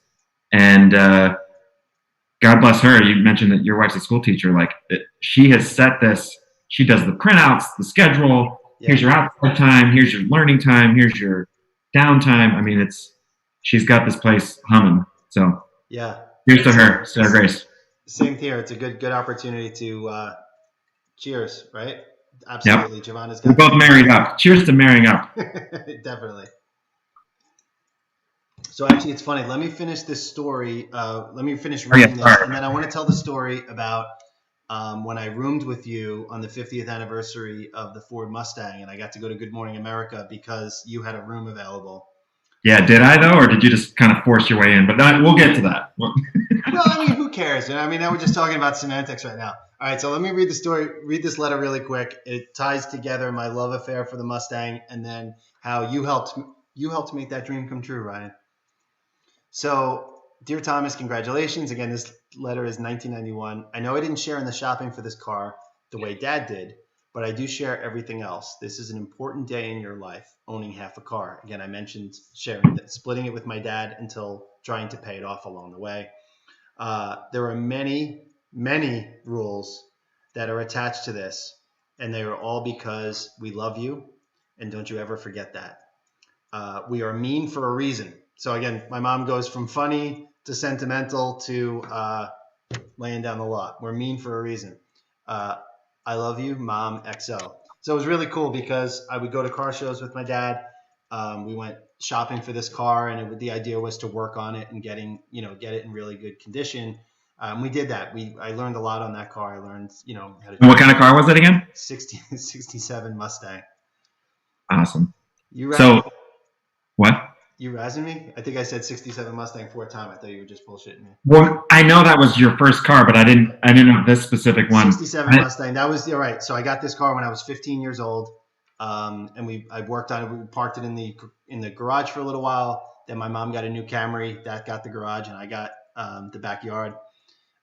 And God bless her. You mentioned that your wife's a school teacher. She has set this. She does the printouts, the schedule. Yeah. Here's your outside time. Here's your learning time. Here's your downtime. I mean, she's got this place humming. So yeah, here's to her, Sarah Grace. Same here. It's a good opportunity to cheers, right? Absolutely. Yep. Giovanna's got. We're both married up. Cheers to marrying up. Definitely. So actually, it's funny. Let me finish this story. Let me finish reading this, and then I want to tell the story about when I roomed with you on the 50th anniversary of the Ford Mustang, and I got to go to Good Morning America because you had a room available. Yeah, did I though, or did you just kind of force your way in? But we'll get to that. Well, I mean, who cares? I mean, now we're just talking about semantics right now. All right, so let me read the story. Read this letter really quick. It ties together my love affair for the Mustang, and then how you helped make that dream come true, Ryan. So, dear Thomas, congratulations. Again, this letter is 1991. I know I didn't share in the shopping for this car the way Dad did, but I do share everything else. This is an important day in your life, owning half a car. Again, I mentioned splitting it with my dad until trying to pay it off along the way. There are many rules that are attached to this, and they are all because we love you, and don't you ever forget that. We are mean for a reason. So again, my mom goes from funny to sentimental to laying down the law. We're mean for a reason. I love you, Mom XO. So it was really cool because I would go to car shows with my dad. We went shopping for this car, and the idea was to work on it and get it in really good condition. We did that. I learned a lot on that car. I learned, how to. And what kind of car was it again? 67 Mustang. Awesome. So what? You razzing me? I think I said 67 Mustang 4 times. I thought you were just bullshitting me. Well, I know that was your first car, but I didn't know this specific one. 67 Mustang. That was right. So I got this car when I was 15 years old, and I worked on it. We parked it in the garage for a little while. Then my mom got a new Camry that got the garage, and I got the backyard.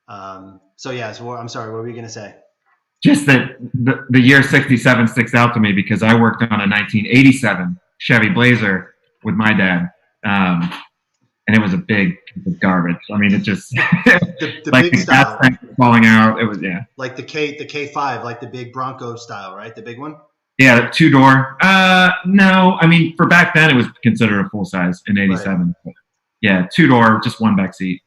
So I'm sorry. What were you gonna say? Just that the year 67 sticks out to me because I worked on a 1987 Chevy Blazer with my dad, and it was a big piece of garbage. I mean, it just the like big the gas tank was falling out. It was like the K5, like the big Bronco style, right? The big one. Yeah, 2-door. No, I mean for back then it was considered a full size in '87. Right. Yeah, 2-door, just one back seat.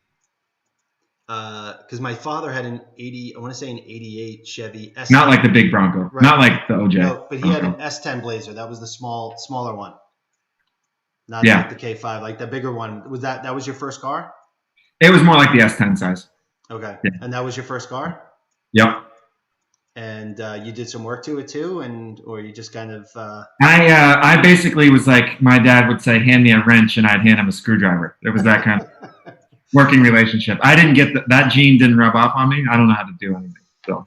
Because my father had an 88 Chevy S10. Not like the big Bronco, right. Not like the OJ. No, but he had an S10 Blazer. That was the smaller one. Not like the K5, like the bigger one. Was that was your first car? It was more like the S10 size. Okay. Yeah. And that was your first car? Yep. And you did some work to it too, or you just kind of. I basically was like, my dad would say, "Hand me a wrench," and I'd hand him a screwdriver. It was that kind of working relationship. I didn't get that gene didn't rub off on me. I don't know how to do anything. So.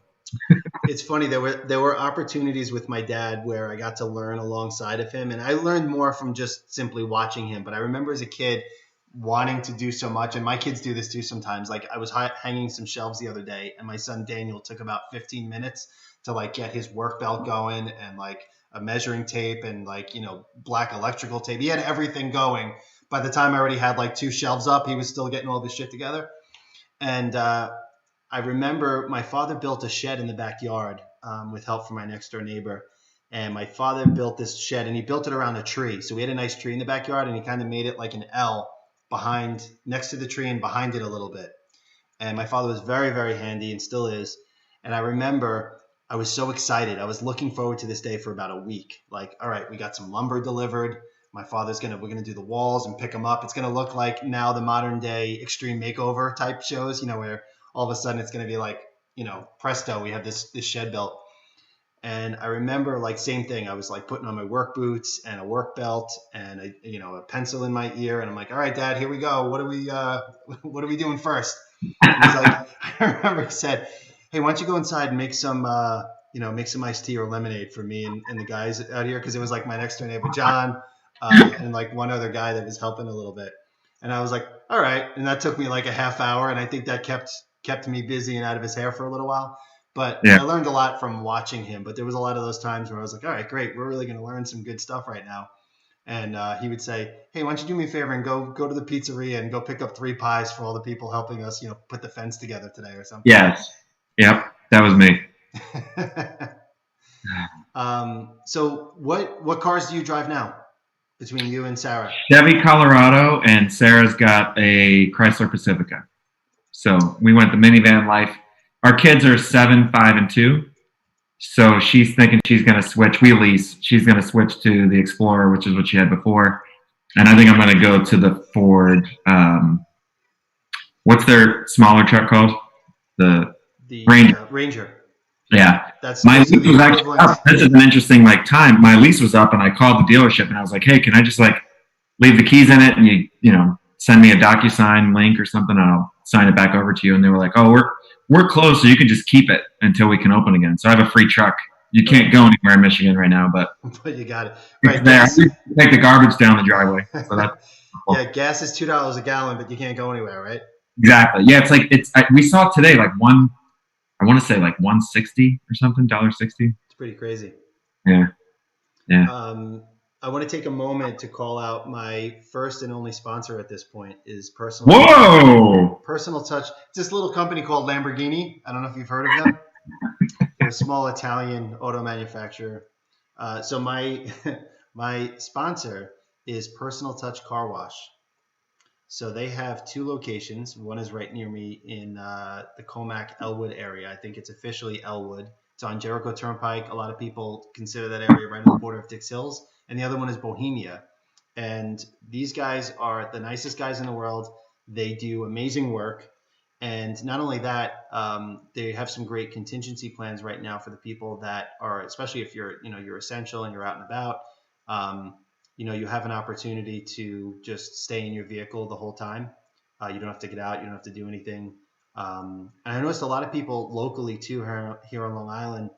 It's funny, there were opportunities with my dad where I got to learn alongside of him, and I learned more from just simply watching him. But I remember as a kid wanting to do so much, and my kids do this too sometimes. Like I was hanging some shelves the other day, and my son Daniel took about 15 minutes to get his work belt going and a measuring tape and black electrical tape. He had everything going. By the time I already had 2 shelves up, he was still getting all this shit together. And I remember my father built a shed in the backyard with help from my next door neighbor. And my father built this shed, and he built it around a tree. So we had a nice tree in the backyard, and he kind of made it like an L next to the tree and behind it a little bit. And my father was very, very handy and still is. And I remember I was so excited. I was looking forward to this day for about a week. Like, all right, we got some lumber delivered. My father's we're gonna do the walls and pick them up. It's gonna look like now the modern day Extreme Makeover type shows, where all of a sudden it's gonna be like, presto, we have this shed built. And I remember, like, same thing. I was like putting on my work boots and a work belt and a pencil in my ear, and I'm like, all right, Dad, here we go. What are we doing first? And he's like, I remember he said, hey, why don't you go inside and make some iced tea or lemonade for me and the guys out here, because it was like my next door neighbor John and like one other guy that was helping a little bit. And I was like, all right. And that took me like a half hour, and I think that kept me busy and out of his hair for a little while. But I learned a lot from watching him. But there was a lot of those times where I was like, all right, great, we're really going to learn some good stuff right now. And he would say, hey, why don't you do me a favor and go to the pizzeria and go pick up 3 pies for all the people helping us, put the fence together today or something. Yes. Yep. That was me. So what cars do you drive now between you and Sarah? Chevy Colorado, and Sarah's got a Chrysler Pacifica. So we went the minivan life. Our kids are 7, 5, and 2. So she's thinking she's going to switch. We lease. She's going to switch to the Explorer, which is what she had before. And I think I'm going to go to the Ford. What's their smaller truck called? The Ranger. Ranger. Yeah. That's my lease was actually up. This is an interesting time. My lease was up, and I called the dealership, and I was like, hey, can I just leave the keys in it, and you send me a DocuSign link or something, and I'll sign it back over to you. And they were like, oh, we're closed, so you can just keep it until we can open again. So I have a free truck. You can't go anywhere in Michigan right now, but you got it. Right. There. Take the garbage down the driveway. So that's cool. Yeah, gas is $2 a gallon, but you can't go anywhere, right? Exactly. Yeah, we saw today I want to say like $1.60 or something, $1.60. It's pretty crazy. Yeah. I want to take a moment to call out my first and only sponsor at this point is Personal Touch. It's this little company called Lamborghini. I don't know if you've heard of them. They're a small Italian auto manufacturer. So my sponsor is Personal Touch Car Wash. So they have 2 locations. One is right near me in the Comac Elwood area. I think it's officially Elwood. It's on Jericho Turnpike. A lot of people consider that area right on the border of Dix Hills. And the other one is Bohemia. And these guys are the nicest guys in the world. They do amazing work. And not only that, they have some great contingency plans right now for the people that are, especially if you're essential and you're out and about. You have an opportunity to just stay in your vehicle the whole time. You don't have to get out. You don't have to do anything. And I noticed a lot of people locally too here on Long Island.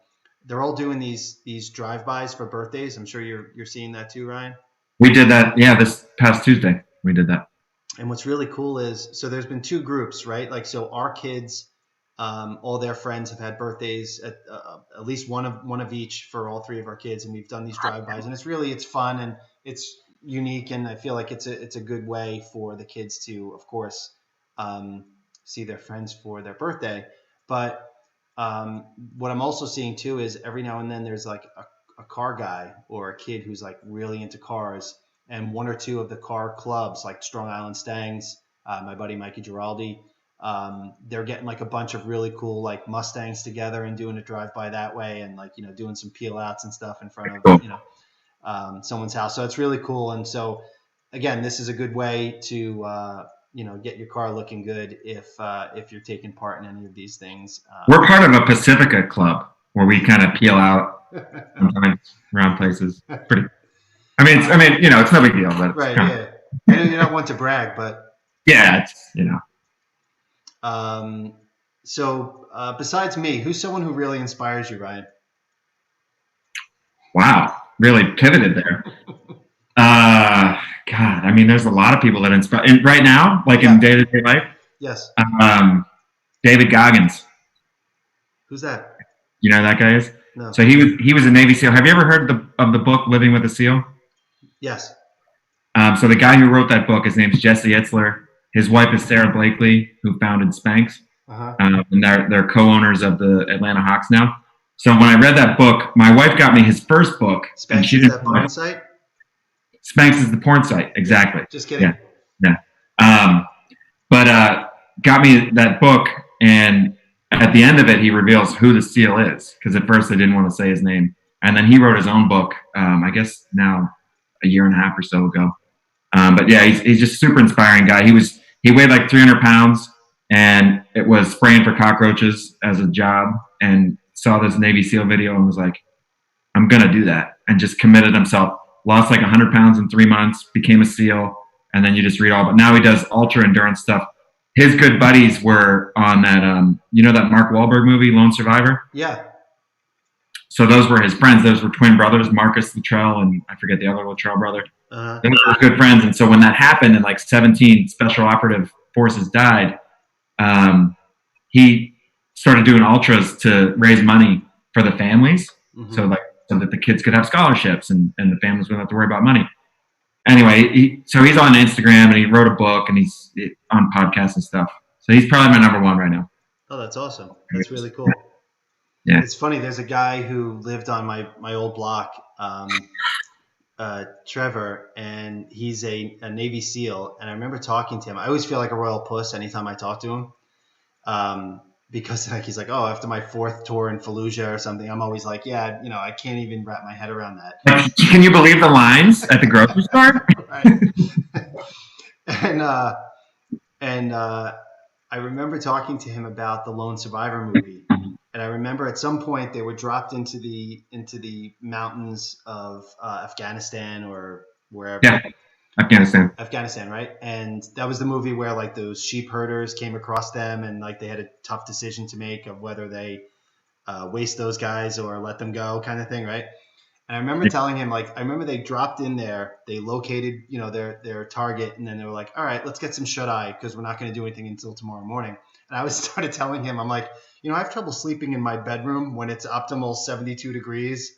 They're all doing these drive-bys for birthdays. I'm sure you're seeing that too, Ryan. We did that. Yeah, this past Tuesday we did that. And what's really cool is, so there's been 2 groups, right? Like, so our kids, all their friends have had birthdays at least one of each for all 3 of our kids, and we've done these drive-bys, and it's fun and it's unique, and I feel like it's a good way for the kids to, of course, see their friends for their birthday. But what I'm also seeing too is every now and then there's like a car guy or a kid who's like really into cars, and 1 or 2 of the car clubs like Strong Island Stangs, my buddy Mikey Giraldi, they're getting like a bunch of really cool like Mustangs together and doing a drive-by that way, and like doing some peel outs and stuff in front of someone's house. So it's really cool. And so again, this is a good way to get your car looking good if you're taking part in any of these things. We're part of a Pacifica club where we kind of peel out sometimes around places. It's no big deal, but right. Yeah. I know you're not one to brag, but yeah, it's So besides me, who's someone who really inspires you, Ryan? Wow, really pivoted there. God, there's a lot of people that inspire. And right now, like in day-to-day life? Yes. David Goggins. Who's that? You know who that guy is? No. So he was a Navy SEAL. Have you ever heard of the book Living with a SEAL? Yes. So the guy who wrote that book, his name is Jesse Itzler. His wife is Sarah Blakely, who founded Spanx. Uh-huh. And they're co-owners of the Atlanta Hawks now. So when I read that book, my wife got me his first book. Spanx is that porn site? Spanx is the porn site, exactly. Just kidding. Yeah. But got me that book, and at the end of it, he reveals who the SEAL is, because at first they didn't want to say his name. And then he wrote his own book, I guess now a year and a half or so ago. But yeah, he's just a super inspiring guy. He weighed like 300 pounds, and it was spraying for cockroaches as a job, and saw this Navy SEAL video and was like, I'm going to do that, and just committed himself. Lost like 100 pounds in 3 months, became a SEAL, and then you just read all. But now he does ultra endurance stuff. His good buddies were on that, that Mark Wahlberg movie, Lone Survivor? Yeah. So those were his friends. Those were twin brothers, Marcus Luttrell, and I forget the other Luttrell brother. Uh-huh. Those were good friends. And so when that happened and like 17 special operative forces died, he started doing ultras to raise money for the families. Mm-hmm. So that the kids could have scholarships and the families wouldn't have to worry about money. Anyway, so he's on Instagram and he wrote a book and he's on podcasts and stuff. So he's probably my number one right now. Oh, that's awesome. That's really cool. Yeah. It's funny. There's a guy who lived on my old block, Trevor, and he's a Navy SEAL. And I remember talking to him. I always feel like a royal puss anytime I talk to him. Because like he's like, oh, after my 4th tour in Fallujah or something, I'm always like, yeah, I can't even wrap my head around that. Can you believe the lines at the grocery store? Right. And I remember talking to him about the Lone Survivor movie, and I remember at some point they were dropped into the mountains of Afghanistan or wherever. Yeah. Afghanistan, right? And that was the movie where like those sheep herders came across them and like they had a tough decision to make of whether they waste those guys or let them go kind of thing, right? And I remember telling him, like, I remember they dropped in there, they located, their target, and then they were like, all right, let's get some shut-eye because we're not going to do anything until tomorrow morning. And I started telling him, I'm like, I have trouble sleeping in my bedroom when it's optimal 72 degrees.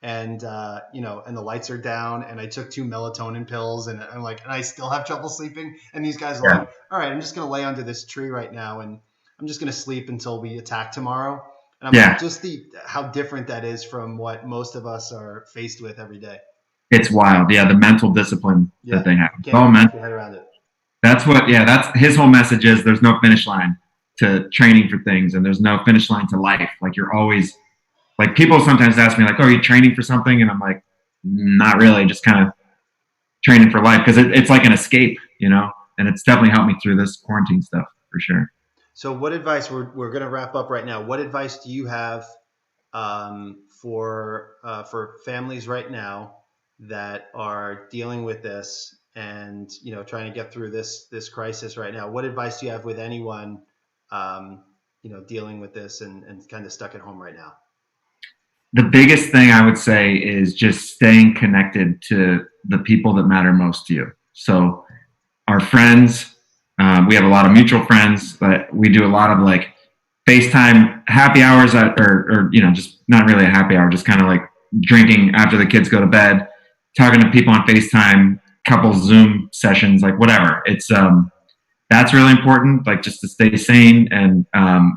And, and the lights are down and I took 2 melatonin pills and I'm like, and I still have trouble sleeping. And these guys are like, all right, I'm just going to lay under this tree right now. And I'm just going to sleep until we attack tomorrow. And I'm like, just how different that is from what most of us are faced with every day. It's wild. Yeah. The mental discipline that they have. Can't wrap your head around it. That's his whole message is there's no finish line to training for things. And there's no finish line to life. Like you're always, like people sometimes ask me like, oh, are you training for something? And I'm like, not really, just kind of training for life. Cause it's like an escape, and it's definitely helped me through this quarantine stuff for sure. So what advice, we're going to wrap up right now. What advice do you have for families right now that are dealing with this and, trying to get through this crisis right now? What advice do you have with anyone, dealing with this and kind of stuck at home right now? The biggest thing I would say is just staying connected to the people that matter most to you. So our friends, we have a lot of mutual friends, but we do a lot of like FaceTime happy hours or just not really a happy hour, just kind of like drinking after the kids go to bed, talking to people on FaceTime, couple Zoom sessions, like whatever. It's, that's really important, like just to stay sane. And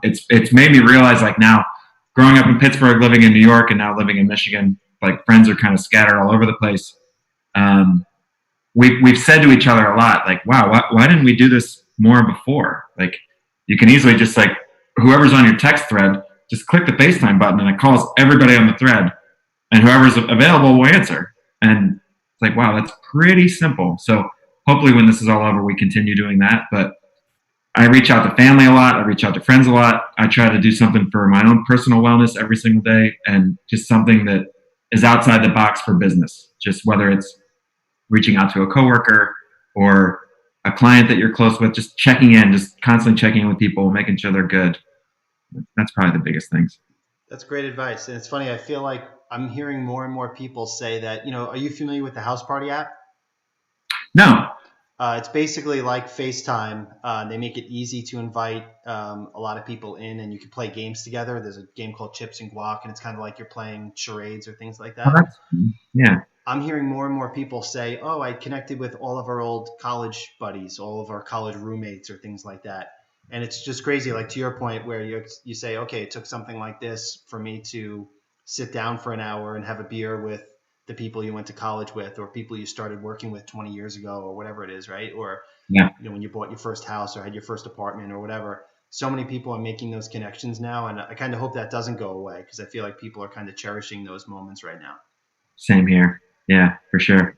it's made me realize like now, growing up in Pittsburgh, living in New York, and now living in Michigan, like friends are kind of scattered all over the place. We've said to each other a lot, like, wow, why didn't we do this more before? Like, you can easily just like, whoever's on your text thread, just click the FaceTime button and it calls everybody on the thread, and whoever's available will answer. And it's like, wow, that's pretty simple. So hopefully when this is all over, we continue doing that. But I reach out to family a lot. I reach out to friends a lot. I try to do something for my own personal wellness every single day, and just something that is outside the box for business. Just whether it's reaching out to a coworker or a client that you're close with, just checking in, just constantly checking in with people, making sure they're good. That's probably the biggest things. That's great advice. And it's funny, I feel like I'm hearing more and more people say that, are you familiar with the House Party app? No. It's basically like FaceTime. They make it easy to invite a lot of people in, and you can play games together. There's a game called Chips and Guac, and it's kind of like you're playing charades or things like that. Yeah. I'm hearing more and more people say, oh, I connected with all of our old college buddies, all of our college roommates or things like that. And it's just crazy, like to your point where you say, okay, it took something like this for me to sit down for an hour and have a beer with the people you went to college with, or people you started working with 20 years ago, or whatever it is, right? Or when you bought your first house or had your first apartment or whatever. so many people are making those connections now, and I kind of hope that doesn't go away because I feel like people are kind of cherishing those moments right now. Same here. Yeah, for sure.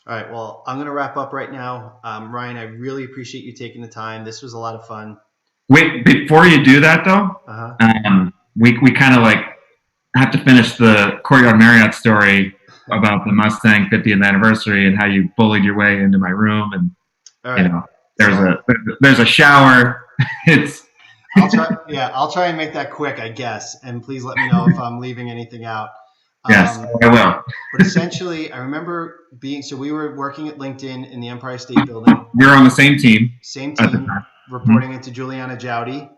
All right, well, I'm going to wrap up right now. Ryan, I really appreciate you taking the time. This was a lot of fun. Wait, before you do that though, we kind of like have to finish the Courtyard Marriott story about the Mustang 50th anniversary and how you bullied your way into my room, and you know, there's a shower. I'll try and make that quick, I guess. And please let me know if I'm leaving anything out. Yes, I will. But essentially, I remember we were working at LinkedIn in the Empire State Building. We were on the same team. Reporting into Juliana Jowdy.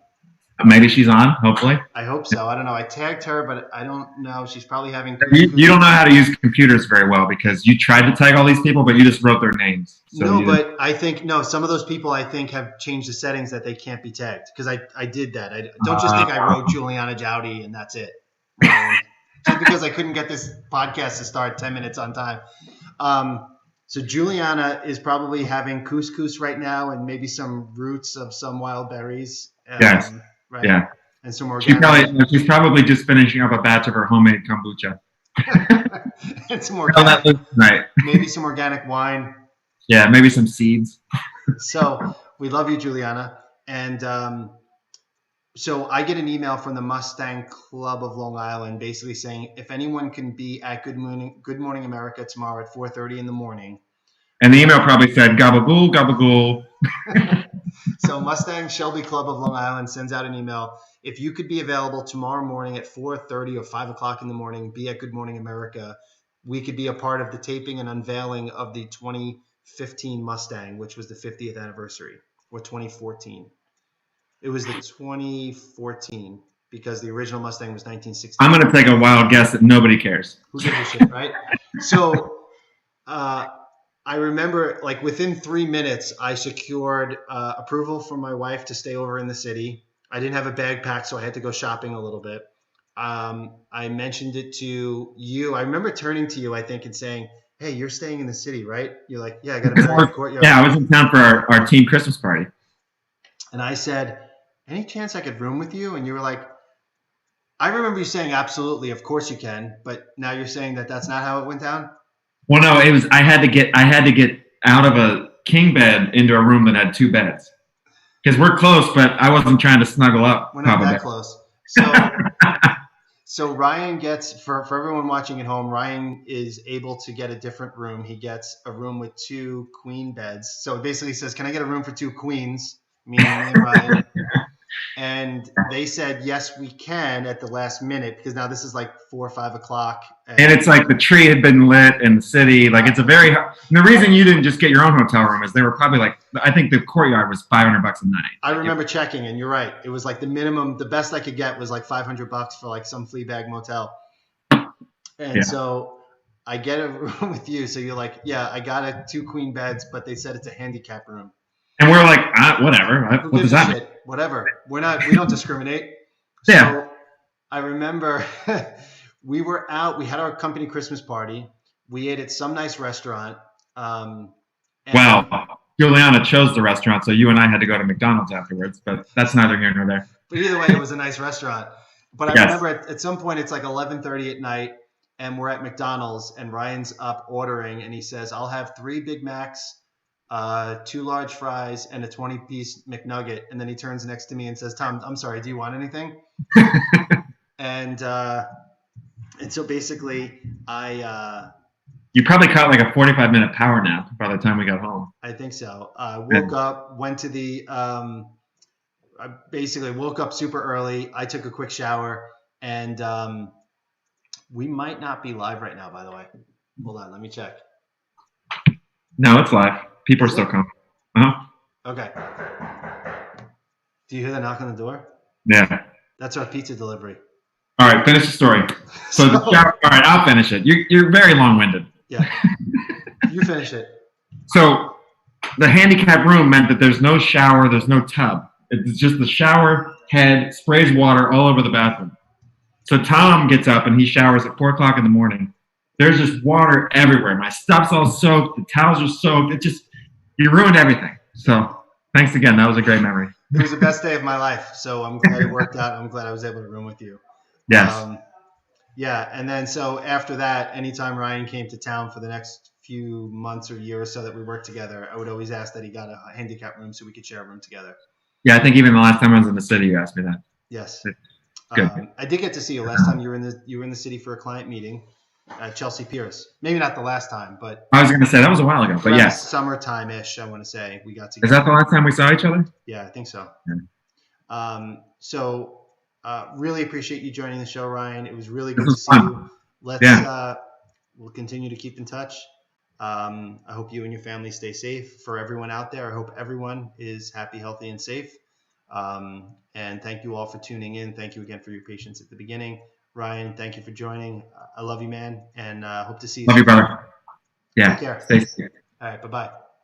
Maybe she's on, hopefully. I hope so. I don't know. I tagged her, but I don't know. She's probably having... You don't know how to use computers very well because you tried to tag all these people, but you just wrote their names. So but I think, some of those people I think have changed the settings that they can't be tagged because I did that. I don't just think I wrote Juliana Jowdy and that's it. Just because I couldn't get this podcast to start 10 minutes on time. So Juliana is probably having couscous right now and maybe some roots of some wild berries. Yes. Right? Yeah. And some organic. She's probably just finishing up a batch of her homemade kombucha. And some organic, right. Maybe some organic wine. Yeah, maybe some seeds. So we love you, Juliana. And so I get an email from the Mustang Club of Long Island basically saying if anyone can be at Good Morning America tomorrow at 4:30 in the morning. And the email probably said, gabagool, gabagool. So Mustang Shelby Club of Long Island sends out an email. If you could be available tomorrow morning at 4:30 or 5 o'clock in the morning, be at Good Morning America. We could be a part of the taping and unveiling of the 2015 Mustang, which was the 50th anniversary, or 2014. It was the 2014 because the original Mustang was 1960. I'm going to take a wild guess that nobody cares. Who gives a shit, right? So I remember like within 3 minutes, I secured approval from my wife to stay over in the city. I didn't have a bag packed, so I had to go shopping a little bit. I mentioned it to you. I remember turning to you, I think, and saying, hey, you're staying in the city, right? You're like, yeah, I got to marry the Courtyard. Yeah, I was in town for our team Christmas party. And I said, any chance I could room with you? And you were like, I remember you saying, absolutely, of course you can. But now you're saying that that's not how it went down? Well, no, it was. I had to get out of a king bed into a room that had 2 beds because we're close, but I wasn't trying to snuggle up. We're not that close. So Ryan gets for everyone watching at home. Ryan is able to get a different room. He gets a room with 2 queen beds. So it basically says, "Can I get a room for 2 queens?" Me and Ryan. And they said, yes, we can at the last minute because now this is like 4 or 5 o'clock. And it's like the tree had been lit in the city. Like it's a very, and the reason you didn't just get your own hotel room is they were probably like, I think the Courtyard was $500 a night. I remember checking and you're right. It was like the minimum, the best I could get was like $500 for like some flea bag motel. And so I get a room with you. So you're like, yeah, I got 2 queen beds, but they said it's a handicap room. And we're like, whatever. What does that mean? Whatever. We don't discriminate. Yeah. So I remember we were out. We had our company Christmas party. We ate at some nice restaurant. Well, Juliana chose the restaurant, so you and I had to go to McDonald's afterwards. But that's neither here nor there. But either way, it was a nice restaurant. But I remember at some point it's like 11:30 at night, and we're at McDonald's, and Ryan's up ordering, and he says, "I'll have 3 Big Macs, 2 large fries, and a 20-piece McNugget." And then he turns next to me and says, "Tom, I'm sorry, do you want anything?" and so basically you probably caught like a 45-minute power nap by the time we got home. I think so. Woke up, went to the I basically woke up super early. I took a quick shower, and we might not be live right now, by the way. Hold on, let me check. No, it's live. People are still coming. Okay. Do you hear the knock on the door? Yeah. That's our pizza delivery. All right, finish the story. So the shower. All right, I'll finish it. You're very long-winded. Yeah. You finish it. So the handicap room meant that there's no shower, there's no tub. It's just the shower head sprays water all over the bathroom. So Tom gets up and he showers at 4 o'clock in the morning. There's just water everywhere. My stuff's all soaked. The towels are soaked. You ruined everything. So thanks again. That was a great memory. it was the best day of my life. So I'm glad it worked out. I'm glad I was able to room with you. Yes. Yeah, and then so after that, anytime Ryan came to town for the next few months or year or so that we worked together, I would always ask that he got a handicap room so we could share a room together. Yeah, I think even the last time I was in the city, you asked me that. Yes. Good. I did get to see you last time you were in the city for a client meeting at Chelsea Pierce. Maybe not the last time, but I was going to say that was a while ago, but yes. Summertime-ish, I want to say we got Is together. that the last time we saw each other? Yeah, I think so. Yeah. Really appreciate you joining the show, Ryan. It was really good This to was see fun. you. Let's Yeah. we'll continue to keep in touch. I hope you and your family stay safe. For everyone out there, I hope everyone is happy, healthy, and safe. And thank you all for tuning in. Thank you again for your patience at the beginning. Ryan, thank you for joining. I love you, man, and hope to see you Love soon. you, brother. Yeah. Take care. Stay safe. All right, bye-bye.